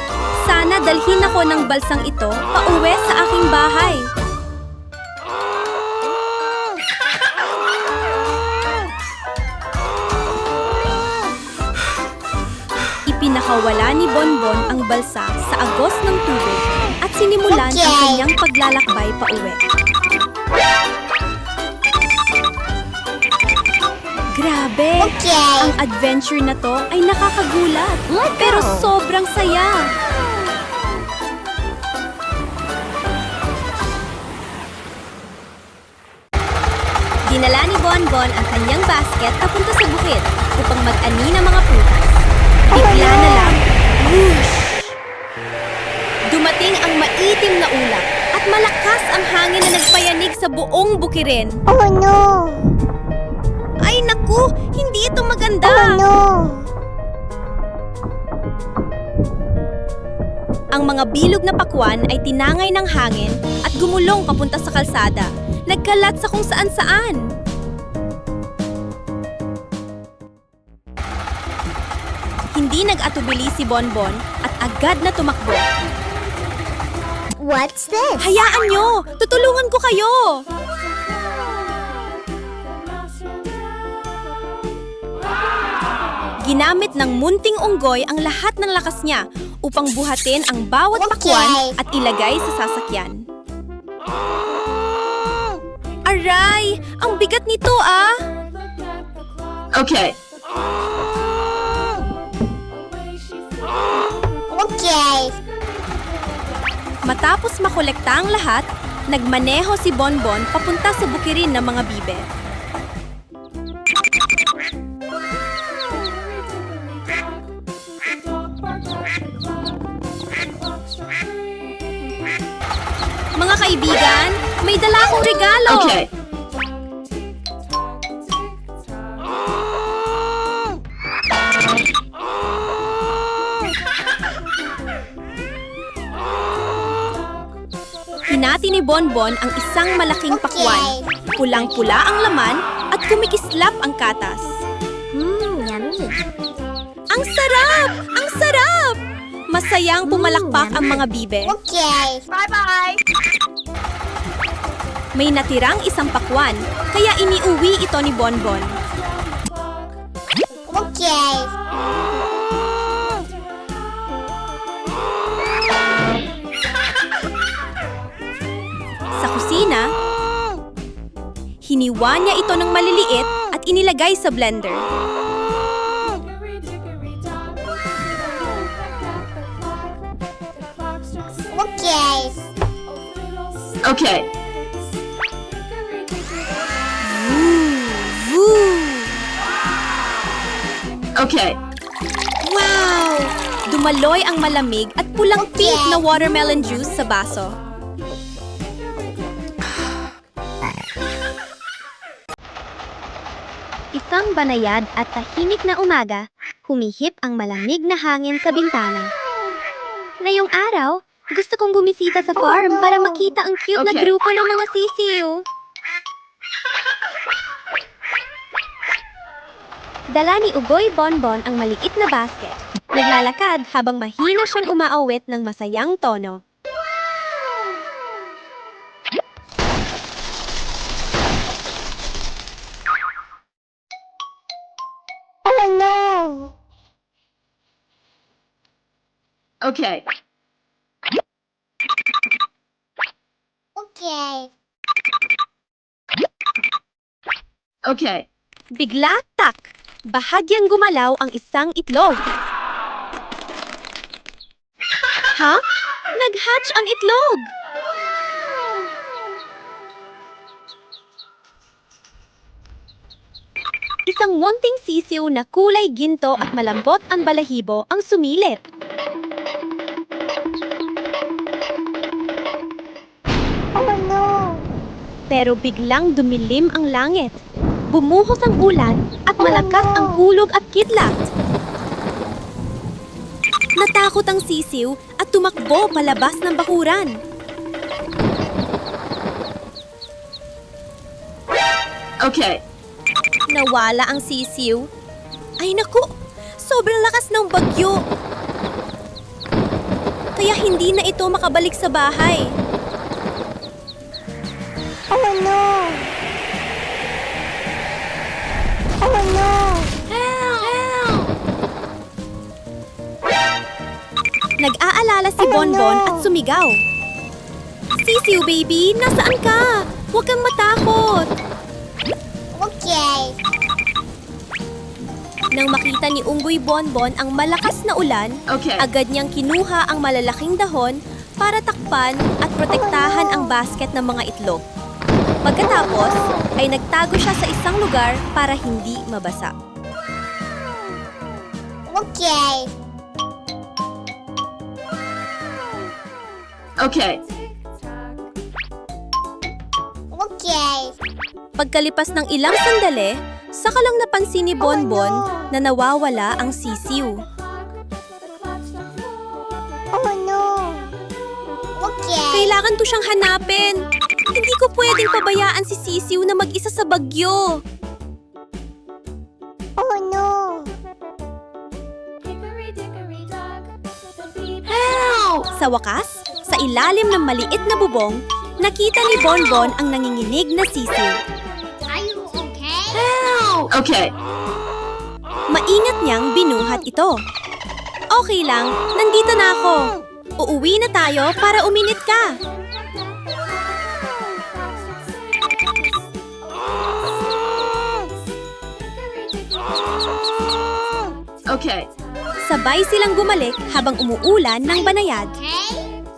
Sana dalhin ako ng balsang ito pauwi sa aking bahay. Ipinakawala ni Bonbon ang balsa sa agos ng tubig at sinimulan ang kanyang paglalakbay pauwi. Grabe! Ang adventure na to ay nakakagulat, pero sobrang saya! Dinala ni Bonbon ang kanyang basket papunta sa bukid upang mag-ani ng mga prutas. Bigla na lang, whoosh! Dumating ang maitim na ulap at malakas ang hangin na nagpayanig sa buong bukirin. Oh no! Ay naku, hindi ito maganda! No! Ang mga bilog na pakwan ay tinangay ng hangin at gumulong papunta sa kalsada. Nagkalat sa kung saan-saan. Hindi nag-atubili si Bonbon at agad na tumakbo. What's this? Hayaan nyo! Tutulungan ko kayo! Ginamit ng munting unggoy ang lahat ng lakas niya upang buhatin ang bawat pakwan at ilagay sa sasakyan. Aray! Ang bigat nito ah! Okay. Okay. Matapos makolekta ang lahat, nagmaneho si Bonbon papunta sa bukirin ng mga bibe. Mga kaibigan, may dala akong regalo! Okay. Hinati ni Bonbon ang isang malaking pakwan. Pulang-pula ang laman at kumikislap ang katas. Yum Ang sarap! Ang sarap! Masayang pumalakpak ang mga bibe. Okay. Bye-bye! May natirang isang pakwan, kaya iniuwi ito ni Bonbon. Okay. Sa kusina, hiniwa niya ito ng maliliit at inilagay sa blender. Okay. Okay. Woo! Okay. Wow! Dumaloy ang malamig at pulang pink na watermelon juice sa baso. Isang banayad at tahimik na umaga, humihip ang malamig na hangin sa bintana. Ngayong araw, gusto kong bumisita sa farm para makita ang cute na Okay. grupo ng mga sisiw. Dala ni Ugoy Bonbon ang maliit na basket. Naglalakad habang mahina siyang umaawit ng masayang tono. Oh no! Okay. Okay. Okay. Bigla, tak! Bahagyang gumalaw ang isang itlog. Ha? Nag-hatch ang itlog! Isang munting sisiw na kulay ginto at malambot ang balahibo ang sumilip. Oh no! Pero biglang dumilim ang langit. Bumuhos ang ulan at malakas ang hulog at kidlat. Natakot ang sisiw at tumakbo palabas ng bakuran. Okay. Nawala ang sisiw. Ay naku! Sobrang lakas ng bagyo! Kaya hindi na ito makabalik sa bahay. Oh no! Oh no! Nag-aalala si Bonbon at sumigaw. Sisiw baby, nasaan ka? Huwag kang matakot! Okay. Nang makita ni Unggoy Bonbon ang malakas na ulan, Okay. agad niyang kinuha ang malalaking dahon para takpan at protektahan ang basket ng mga itlog. Pagkatapos, ay nagtago siya sa isang lugar para hindi mabasa. Okay. Okay. Okay. Pagkalipas ng ilang sandali, saka lang napansin ni Bonbon na nawawala ang sisiw. Oh no! Okay. Kailangan to siyang hanapin. Hindi ko pwedeng pabayaan si Sisiw na mag-isa sa bagyo. Oh no! Sa wakas, sa ilalim ng maliit na bubong, nakita ni Bonbon ang nanginginig na sisiw. Are you okay? Okay. Maingat niyang binuhat ito. Okay lang, nandito na ako. Uuwi na tayo para uminit ka. Okay. Sabay silang gumalik habang umuulan ng banayad.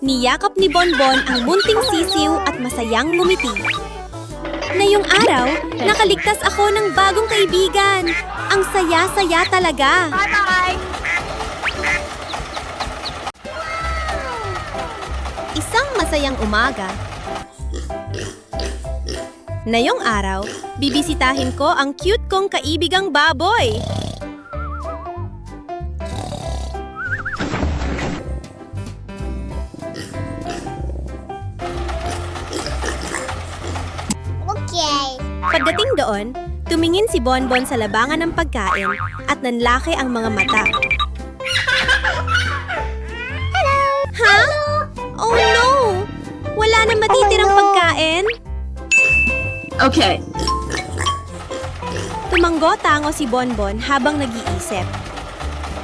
Niyakap ni Bonbon ang munting sisiw at masayang ngumiti. Ngayong araw, nakaligtas ako ng bagong kaibigan. Ang saya-saya talaga. Bye-bye! Isang masayang umaga. Ngayong araw, bibisitahin ko ang cute kong kaibigang baboy. Okay. Pagdating doon, Tumingin si Bonbon sa labangan ng pagkain at nanlaki ang mga mata. Ha? Oh no! Wala na matitirang pagkain? Okay. Tumanggo-tango si Bonbon habang nag-iisip.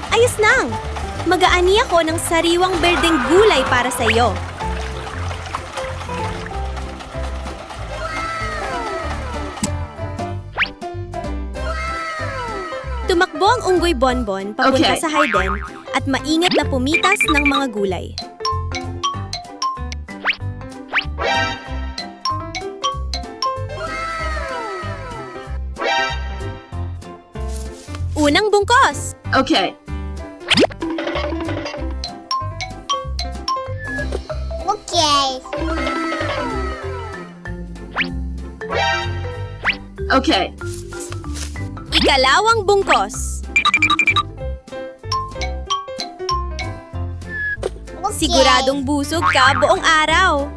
Ayos nang! Mag-aani ako ng sariwang berdeng gulay para sa iyo. Tumakbo ang unggoy Bonbon papunta Okay. sa Hayden at maingat na pumitas ng mga gulay. Unang bungkos! Okay. Okay. Okay. Ikalawang bungkos. Siguradong busog ka buong araw.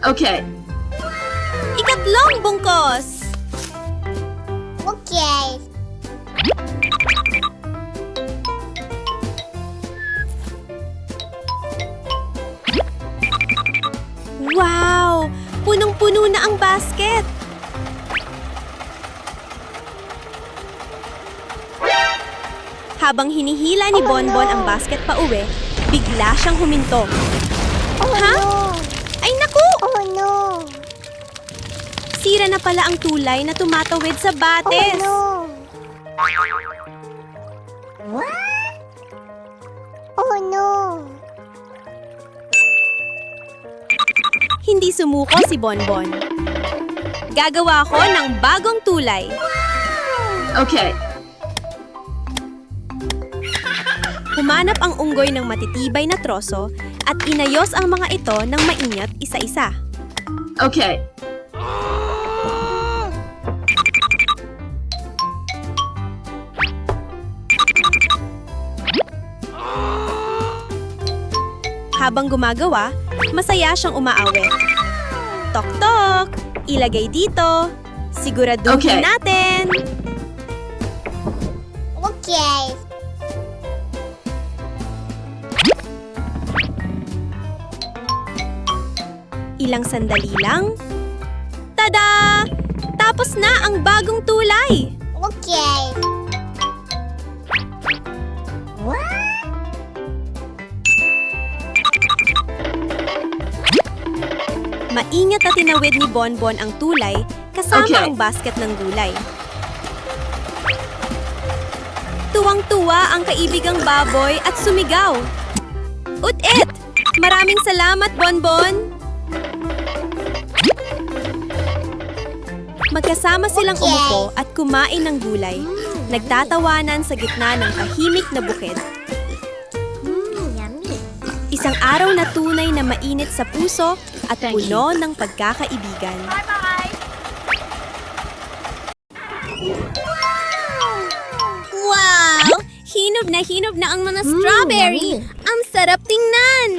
Okay. Ikatlong bungkos. Okay. Wow! Punong-puno na ang basket. Habang hinihila ni Bonbon ang basket pa uwi, bigla siyang huminto. Ha? Ay naku! Oh no! Sira na pala ang tulay na tumatawid sa bates. What? Oh no! Hindi sumuko si Bonbon. Gagawa ko ng bagong tulay. Okay. Humanap ang unggoy ng matitibay na troso at inayos ang mga ito ng maingat isa-isa. Okay. Habang gumagawa, masaya siyang umaawit. Tok-tok! Ilagay dito. Siguraduhin Okay. natin. Okay. Ilang sandali lang. Tada! Tapos na ang bagong tulay! Okay. Maingat na tinawid ni Bonbon ang tulay kasama Okay. ang basket ng gulay. Tuwang-tuwa ang kaibigang baboy at sumigaw. Ut-it! Maraming salamat, Bonbon! Magkasama silang Okay. umupo at kumain ng gulay, nagtatawanan sa gitna ng tahimik na bukid. Yummy. Isang araw na tunay na mainit sa puso at Thank you. puno ng pagkakaibigan. Wow! Hinog na ang mga strawberry! yummy. Ang sarap tingnan!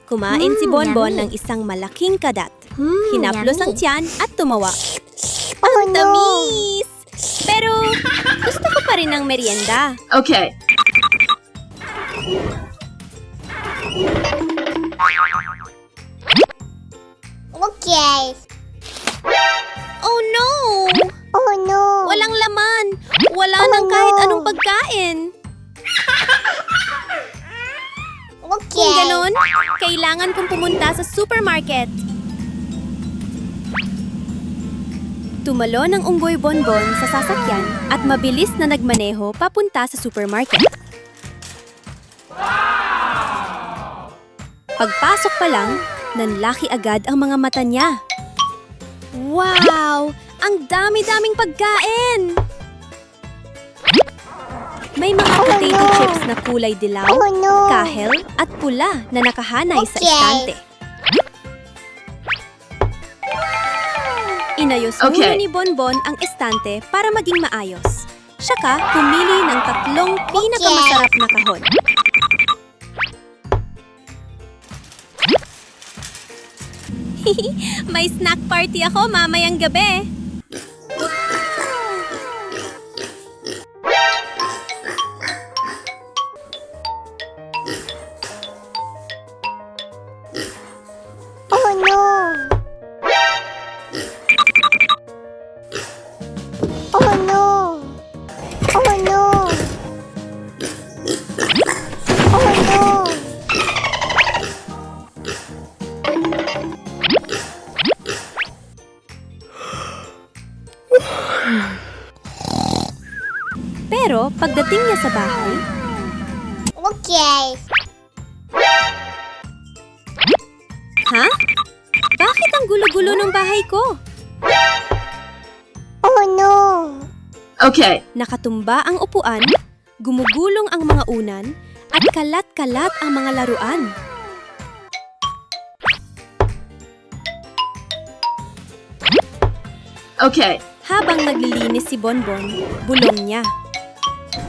Kumain si Bonbon ng isang malaking kadat. Hinaplos ang tiyan at tumawa. Oh Ang tamis! Pero gusto ko pa rin ng merienda. Okay. Okay. Oh no! Oh no! Walang laman! Wala Oh, nang kahit no. anong pagkain. Okay. Kung ganon, kailangan kong pumunta sa supermarket. Tumalon ang unggoy Bonbon sa sasakyan at mabilis na nagmaneho papunta sa supermarket. Pagpasok pa lang, nanlaki agad ang mga mata niya. Wow! Ang dami-daming pagkain! May mga potato no. chips na kulay dilaw, Oh no! kahel at pula na nakahanay sa Okay. estante. Inayos muna Okay. ni Bonbon ang estante para maging maayos. Saka pumili ng 3 pinakamasarap na kahon. May snack party ako mamayang gabi. Oh no! Oh no! Oh no! Oh no! Pero pagdating niya sa bahay, Okay. ha? Bakit ang gulo-gulo ng bahay ko? Oh no! Okay. Nakatumba ang upuan, gumugulong ang mga unan, at kalat-kalat ang mga laruan. Okay. Habang naglilinis si Bonbon, bulong niya.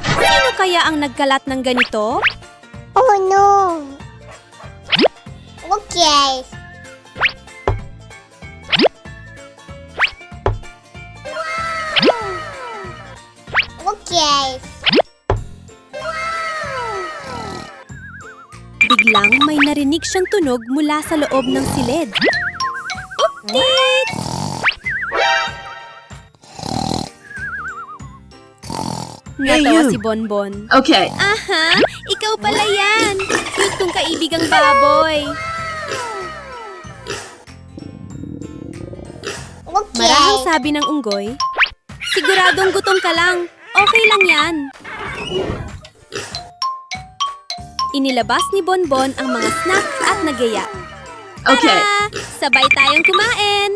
Sino kaya ang nagkalat ng ganito? Oh no! Okay. Okay. Biglang may narinig siyang tunog mula sa loob ng silid. Uptit! Natawa si Bonbon. Okay. Aha! Ikaw pala yan! Cute kong kaibigang baboy! Marahang sabi ng unggoy, siguradong gutom ka lang. Okay lang yan. Inilabas ni Bonbon ang mga snacks at nagaya. Okay. Tara! Sabay tayong kumain!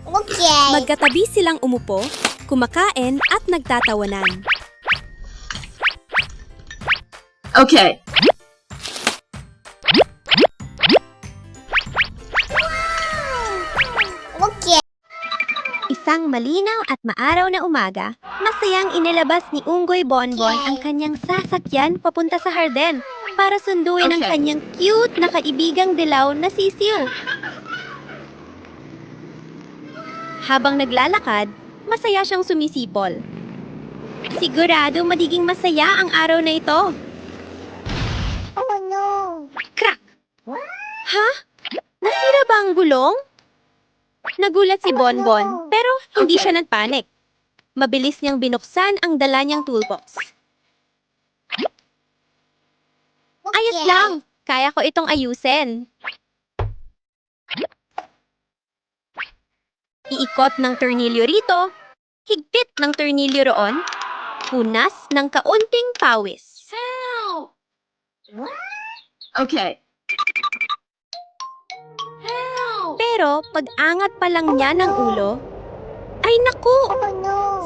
Okay. Magkatabi silang umupo, kumakain at nagtatawanan. Okay. Okay. Isang malinaw at maaraw na umaga, masayang inilabas ni Unggoy Bonbon ang kanyang sasakyan papunta sa harden para sunduin ang Okay. kanyang cute na kaibigang dilaw na sisiw. Habang naglalakad, masaya siyang sumisipol. Sigurado magiging masaya ang araw na ito. Oh no! Crack! Ha? Nasira ba ang gulong? Nagulat si Bonbon, pero hindi siya nagpanik. Mabilis niyang binuksan ang dala niyang toolbox. Ayos lang! Kaya ko itong ayusin. Iikot ng tornilyo rito, higpit ng tornilyo roon, punas ng kaunting pawis. Okay. Pero pag-angat pa lang niya ng ulo, ay naku!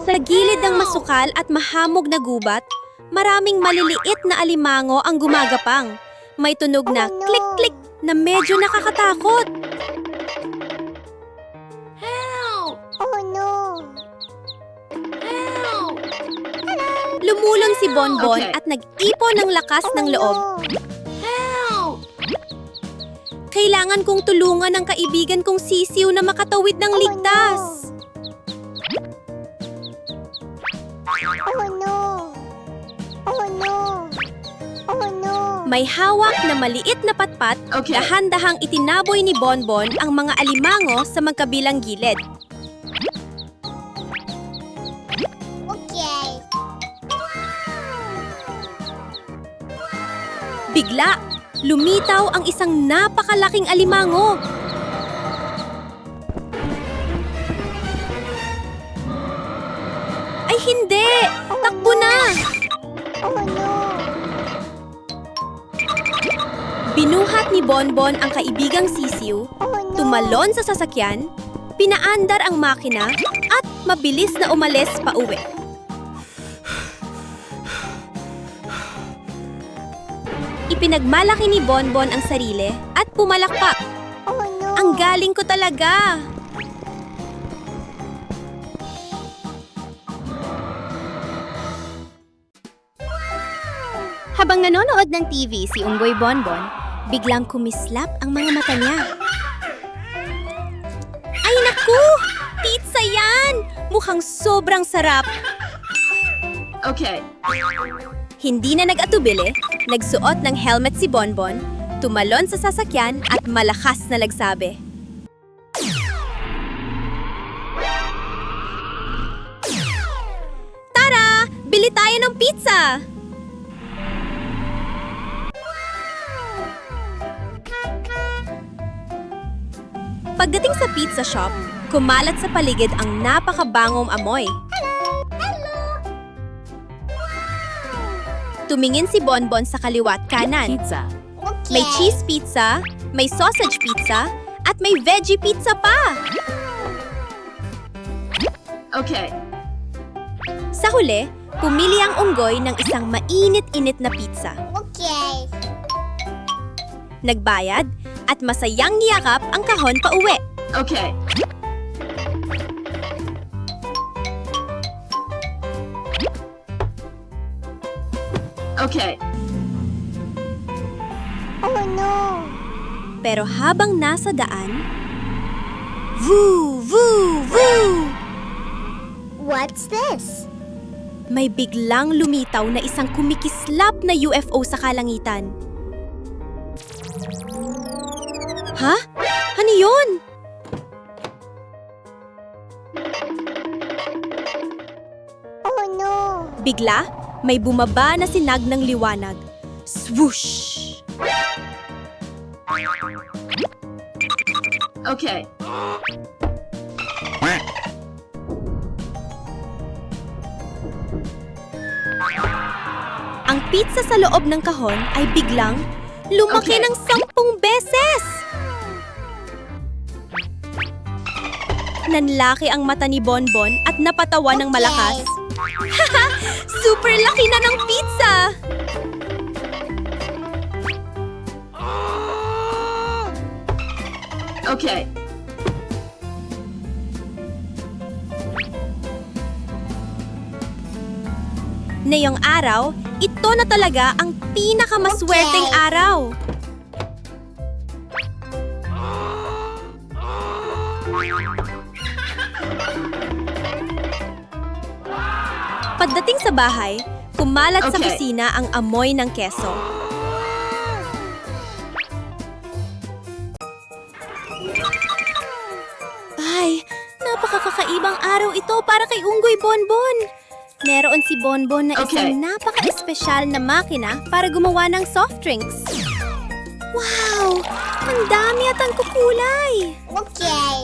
Sa gilid ng masukal at mahamog na gubat, maraming maliliit na alimango ang gumagapang. May tunog na klik-klik na medyo nakakatakot. Lumulong si Bonbon Okay. at nag-ipon ng lakas ng loob. Kailangan kong tulungan ang kaibigan kong sisiw na makatawid ng ligtas. May hawak na maliit na patpat, Okay. dahan-dahang itinaboy ni Bonbon ang mga alimango sa magkabilang gilid. Bigla, lumitaw ang isang napakalaking alimango. Ay hindi! Takbo na! Binuhat ni Bonbon ang kaibigang sisiw, tumalon sa sasakyan, pinaandar ang makina, at mabilis na umalis pa uwi. Ipinagmalaki ni Bonbon ang sarili at pumalakpak. Ang galing ko talaga! Habang nanonood ng TV si Unggoy Bonbon, Biglang kumislap ang mga mata niya. Ay naku! Pizza yan! Mukhang sobrang sarap. Okay. Hindi na nag-atubili, nagsuot ng helmet si Bonbon, tumalon sa sasakyan at malakas na nagsabi. Tara! Bili tayo ng pizza! Pagdating sa pizza shop, kumalat sa paligid ang napakabangong amoy. Tumingin si Bonbon sa kaliwat kanan. Pizza. May cheese pizza, may sausage pizza, at may veggie pizza pa! Okay. Sa huli, pumili ang unggoy ng isang mainit-init na pizza. Okay. Nagbayad at masayang niyakap ang kahon pauwi. Okay. Okay. Oh no! Pero habang nasa daan, voo, voo, voo! What's this? May biglang lumitaw na isang kumikislap na UFO sa kalangitan. Ha? Ano yun? Oh no! Bigla, may bumaba na sinag ng liwanag. Swoosh! Okay. Ang pizza sa loob ng kahon ay biglang lumaki Okay. ng 10 beses! Nanlaki ang mata ni Bonbon at napatawa ng malakas. Haha! Super laki na ng pizza! Okay. Ngayong araw, ito na talaga ang pinakamaswerteng Okay. araw. Pagdating sa bahay, kumalat sa Okay. kusina ang amoy ng keso. Ay, napakakakaibang araw ito para kay Unggoy Bonbon. Meron si Bonbon na Okay. isang napaka-espesyal na makina para gumawa ng soft drinks. Wow! Ang dami at ang kukulay! Okay.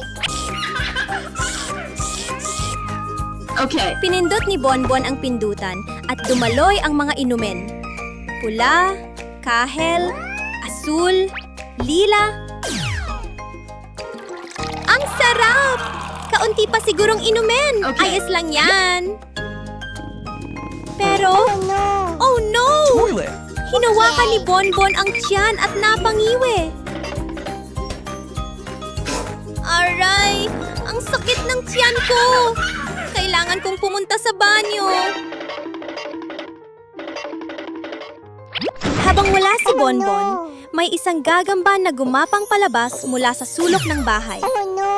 Okay. Pinindot ni Bonbon ang pindutan at dumaloy ang mga inumin. Pula, kahel, asul, lila. Ang sarap! Kaunti pa sigurong inumin. Okay. Ayos lang yan. Pero, Oh no! oh no! Hinawakan ni Bonbon ang tiyan at napangiwi. Aray! Ang sakit ng tiyan ko! Kailangan kong pumunta sa banyo. Habang wala si Bonbon, may isang gagamba na gumapang palabas mula sa sulok ng bahay. Oh no!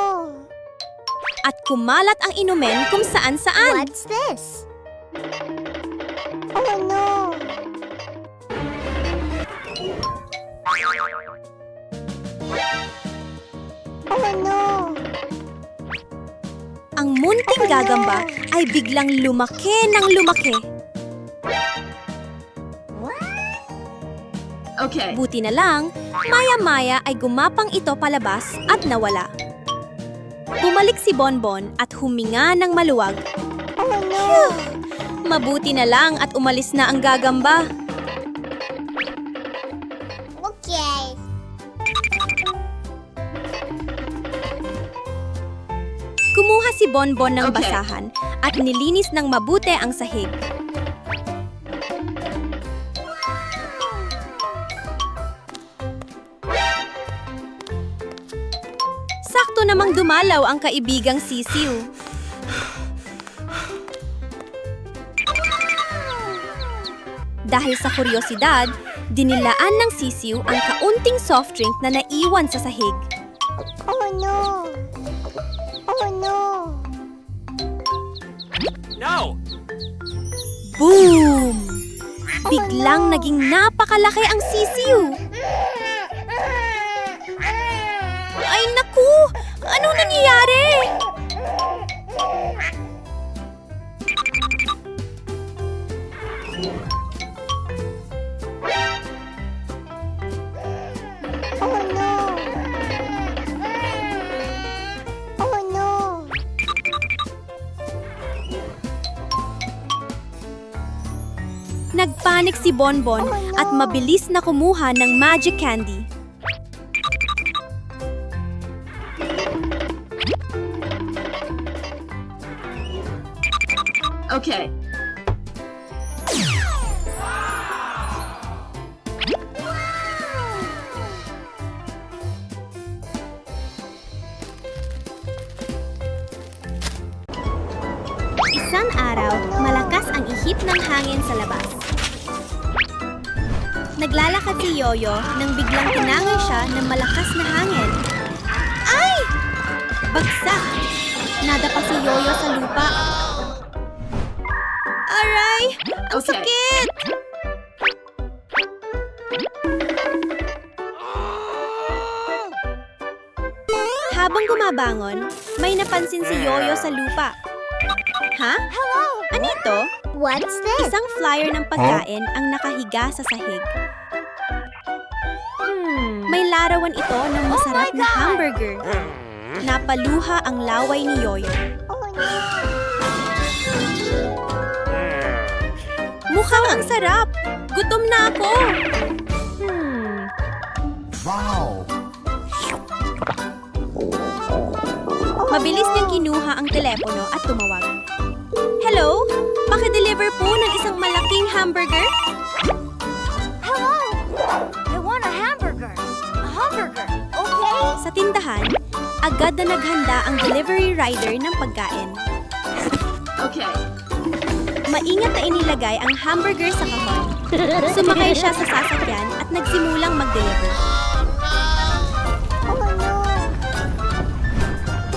At kumalat ang inumin kung saan-saan. What's this? Oh no! Oh no! Ang munting gagamba ay biglang lumaki ng lumaki. Okay. Buti na lang, maya-maya ay gumapang ito palabas at nawala. Bumalik si Bonbon at huminga ng maluwag. Oh no! Mabuti na lang at umalis na ang gagamba. Okay. Kumuha si Bonbon ng Okay. basahan at nilinis ng mabuti ang sahig. Sakto namang dumalaw ang kaibigang sisiw. Dahil sa kuryosidad, Dinilaan ng sisiw ang kaunting soft drink na naiwan sa sahig. Oh no! Oh no! No! Boom! Biglang naging napakalaki ang sisiw. Ay naku! Anong nangyayari? Oh no! Oh no! Nagpanik si Bonbon at mabilis na kumuha ng magic candy. Okay. Isang araw, malakas ang ihip ng hangin sa labas. Naglalakad si Yoyo nang biglang tinangay siya ng malakas na hangin. Ay! Bagsak! Nadapa si Yoyo sa lupa. Aray! Ang Okay. sakit! Habang gumabangon, may napansin si Yoyo sa lupa. Ha? Hello! Ano ito? What's this? Isang flyer ng pagkain ang nakahiga sa sahig. May larawan ito ng masarap na hamburger. Napaluha ang laway ni Yoyo. Oh no! Mukhang ang sarap! Gutom na ako! Mabilis niyang kinuha ang telepono at tumawag. Hello? Paki-deliver po ng isang malaking hamburger? Hello! I want a hamburger! A hamburger! Okay? Sa tindahan, agad na naghanda ang delivery rider ng pagkain. Okay. Maingat na inilagay ang hamburger sa kahon. Sumakay siya sa sasakyan at nagsimulang mag-deliver. Oh no!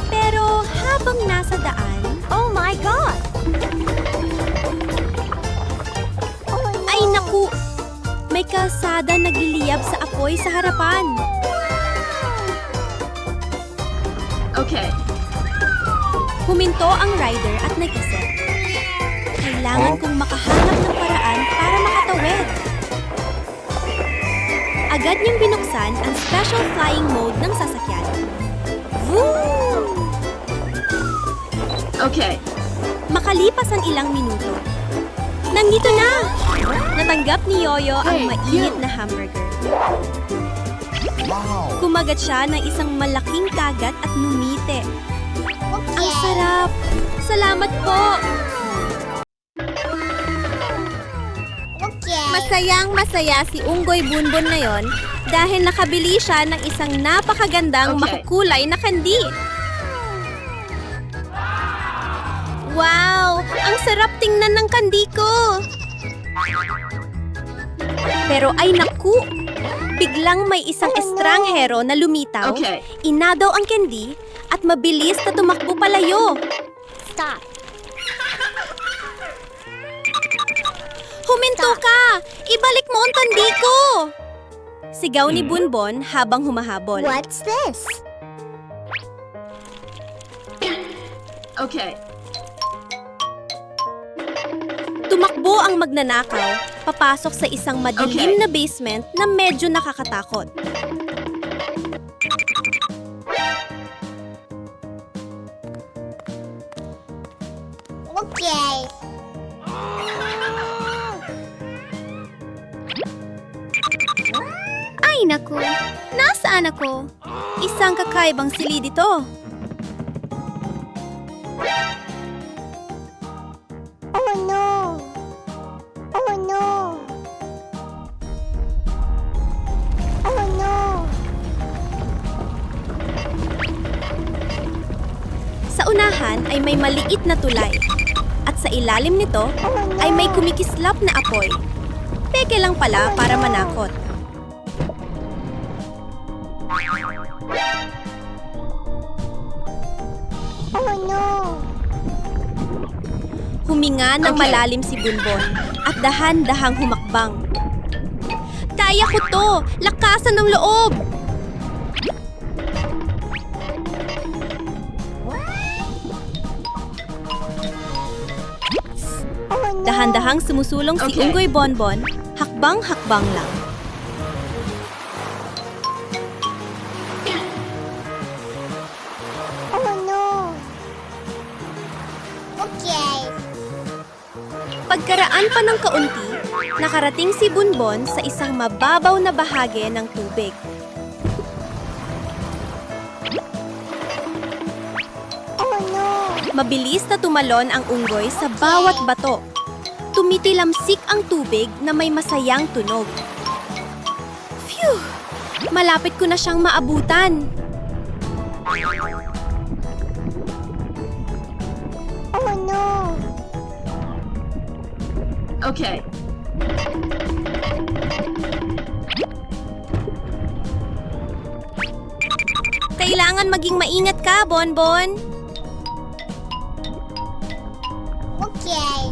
Pero habang nasa daan, Oh my God! Oh no! ay naku! May kalsada nagliliyab sa apoy sa harapan. Okay. Huminto ang rider at nag-isip. Kailangan kong makahanap ng paraan para makatawid. Agad niyang binuksan ang special flying mode ng sasakyan. Vroom! Okay. Makalipas ang ilang minuto. Nandito na! Natanggap ni Yoyo ang mainit na hamburger. Kumagat siya ng isang malaking kagat at numite. Ang sarap! Salamat po! Okay! Masayang masaya si Unggoy Bunbun ngayon dahil nakabili siya ng isang napakagandang Okay. makukulay na kandi. Wow! Ang sarap tingnan ng kandi ko! Pero ay naku! Biglang may isang estranghero na lumitaw, Okay. inadaw ang kandi at mabilis na tumakbo palayo. Stop! Huminto ka! Ibalik mo ang tandi ko! Sigaw ni Bunbon habang humahabol. What's this? Okay. Tumakbo ang magnanakaw, papasok sa isang madilim Okay. na basement na medyo nakakatakot. Okay! Ay naku! Nasaan ako? Isang kakaibang silid ito. Oh no! Oh no! Oh no! Sa unahan ay may maliit na tulay. At sa ilalim nito ay may kumikislap na apoy. Peke lang pala para manakot. Oh no! Huminga ng Okay. malalim si Bunbon at dahan-dahang humakbang. Kaya ko to! Lakasan ng loob! Oh no! Dahan-dahang sumusulong si Okay. Unggoy Bonbon, hakbang-hakbang lang. Oh no! Okay. Pagkaraan pa ng kaunti, nakarating si Bunbon sa isang mababaw na bahagi ng tubig. Oh no! Mabilis na tumalon ang unggoy sa bawat bato. Tumitilamsik ang tubig na may masayang tunog. Phew! Malapit ko na siyang maabutan. Oh no! Okay. Kailangan maging maingat ka, Bonbon. Okay.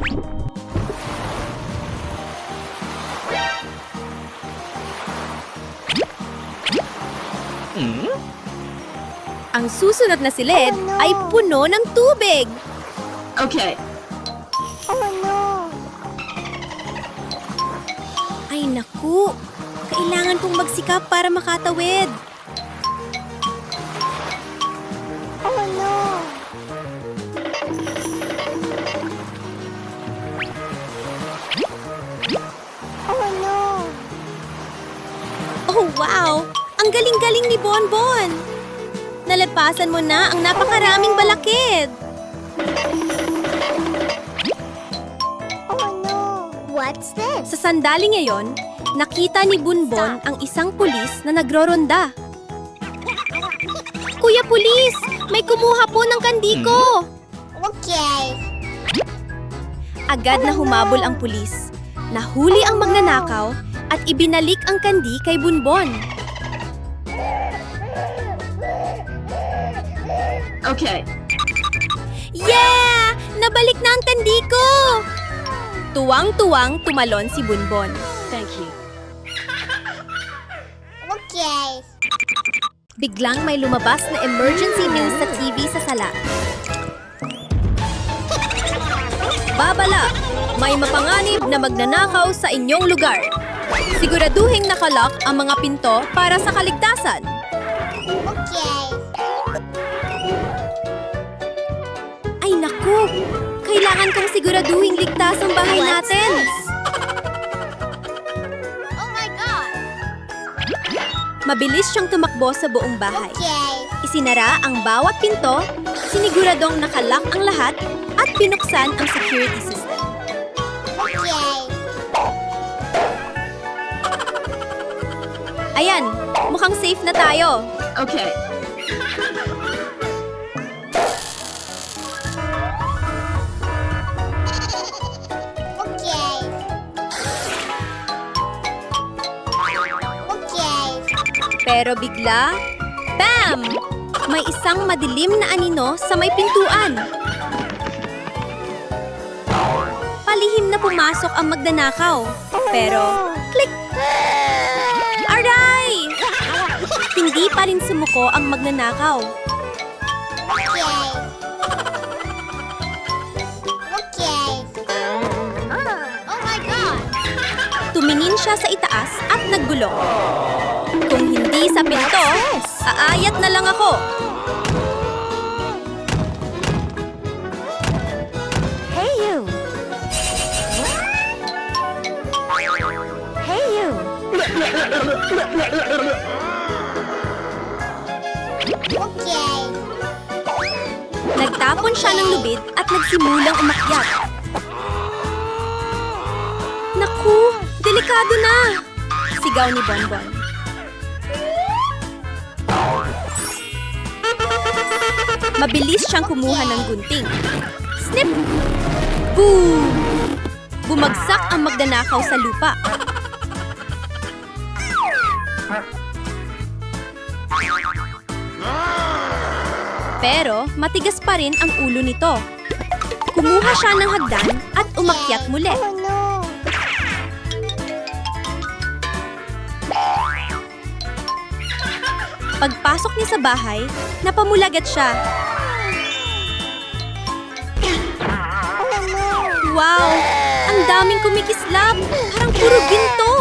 Ang susunod na silid Oh, no. ay puno ng tubig. Okay. Oh no! Ay naku, kailangan kong magsikap para makatawid. Oh no! Oh no! Oh wow, ang galing-galing ni Bonbon. Nalapasan mo na ang napakaraming balakid. Oh no! What's this? Sa sandali ngayon, nakita ni Bunbon ang isang pulis na nagroronda. Kuya Pulis, may kumuha po ng kandi ko. Okay. Agad na humabol ang pulis. Nahuli ang magnanakaw at ibinalik ang kandi kay Bunbon. Okay. Yeah! Nabalik na ang kandi ko! Tuwang-tuwang tumalon si Bunbon. Thank you. Okay. Biglang may lumabas na emergency news sa TV sa sala. Babala! May mapanganib na magnanakaw sa inyong lugar. Siguraduhing nakalock ang mga pinto para sa kaligtasan. Okay. Ay naku! Kailangan kong siguraduhing ligtas ang bahay natin. Oh my God. Mabilis siyang tumakbo sa buong bahay. Okay. Isinara ang bawat pinto, siniguradong nakalock ang lahat, at binuksan ang security system. Okay. Ayan, mukhang safe na tayo. Okay. Okay. Okay. Pero bigla, bam! May isang madilim na anino sa may pintuan. Palihim na pumasok ang magnanakaw. Pero, click! Aray! Hindi pa rin sumuko ang magnanakaw. Okay. Okay. Oh my God. Tumingin siya sa itaas at naggulong. Kung hindi sa pinto, aayat na lang ako. Hey you. Hey you. Okay. Nagtapon siya ng lubid at nagsimulang umakyat. Naku, delikado na! Sigaw ni Bonbon. Mabilis siyang kumuha ng gunting. Snip! Boom! Bumagsak ang magnanakaw sa lupa. Pero matigas pa rin ang ulo nito. Kumuha siya ng hagdan at umakyat muli. Oh no! Pagpasok niya sa bahay, napamulagat siya. Oh no! Wow! Ang daming kumikislap! Parang puro ginto!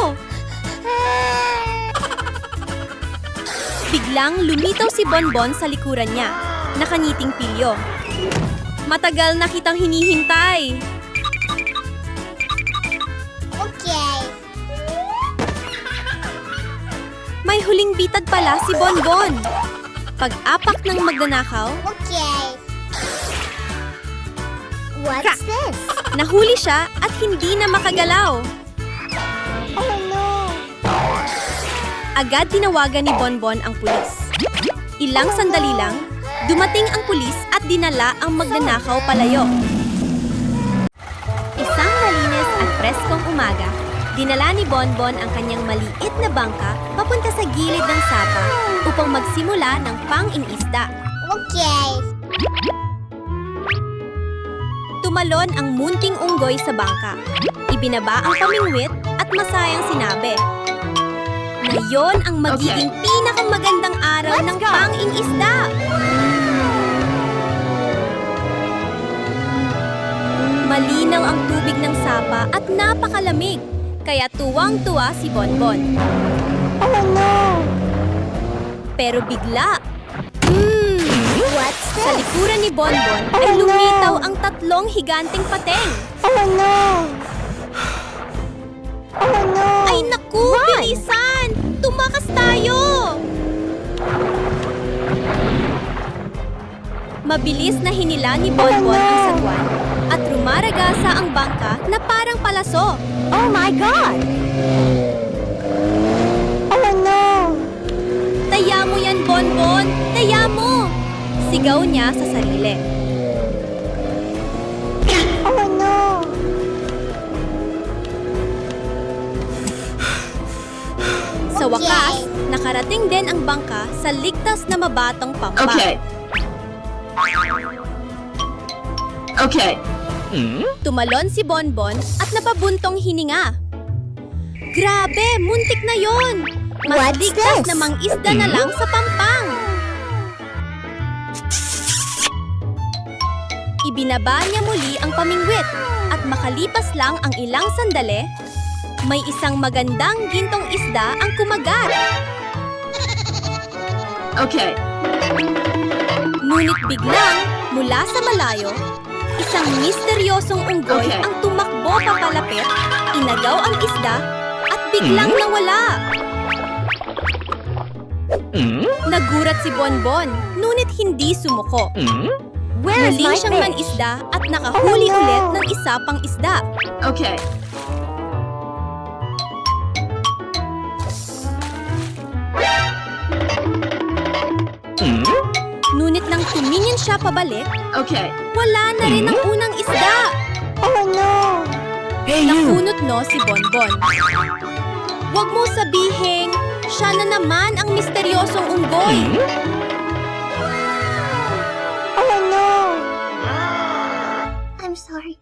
Biglang lumitaw si Bonbon sa likuran niya. Nakangiting pilyo. Matagal na kitang hinihintay. Okay. May huling bitad pala si Bonbon. Pag-apak ng magnanakaw, Okay. What's Crack. this? nahuli siya at hindi na makagalaw. Oh no! Agad tinawagan ni Bonbon ang pulis. Ilang sandali lang, dumating ang pulis at dinala ang magnanakaw palayo. Isang malinis at preskong umaga, dinala ni Bonbon ang kanyang maliit na bangka papunta sa gilid ng sapa upang magsimula ng pang-inisda. Okay. Tumalon ang munting unggoy sa bangka. Ibinaba ang pamingwit at masayang sinabi, "Ngayon ang magiging pinakamagandang araw ng pang-inisda." Malinaw ang tubig ng sapa at napakalamig, kaya tuwang-tuwa si Bonbon. Oh no! Pero bigla, What's sa this? likuran ni Bonbon ay lumitaw ang tatlong higanting pateng. Oh no! Oh no! Ay naku, bilisan! Tumakas tayo! Mabilis na hinila ni Bonbon ang sagwan at rumaragasa ang bangka na parang palaso. Oh my God! Oh no! Taya mo yan, Bonbon! Taya mo! Sigaw niya sa sarili. Oh no! Sa wakas, nakarating din ang bangka sa ligtas na mabatang pampa. Okay. Okay. Tumalon si Bonbon at napabuntong hininga. Grabe, muntik na yon! Mas What's ligtas this? na mang-isda na lang sa pampang. Ibinaba niya muli ang pamingwit at makalipas lang ang ilang sandali, may isang magandang gintong isda ang kumagat. Okay. Ngunit biglang, mula sa malayo, isang misteryosong unggoy Okay. ang tumakbo papalapit, inagaw ang isda, at biglang nawala. Nagurat si Bonbon, ngunit hindi sumuko. Where's Muling my siyang fish? manisda at nakahuli Oh, no. ulit ng isa pang isda. Okay. Ngunit nang tumingin siya pabalik, Okay. wala na rin ang unang isda. Oh no! Nakunot no si Bonbon. Huwag mo sabihing, siya na naman ang misteryosong unggoy. Oh no! I'm sorry.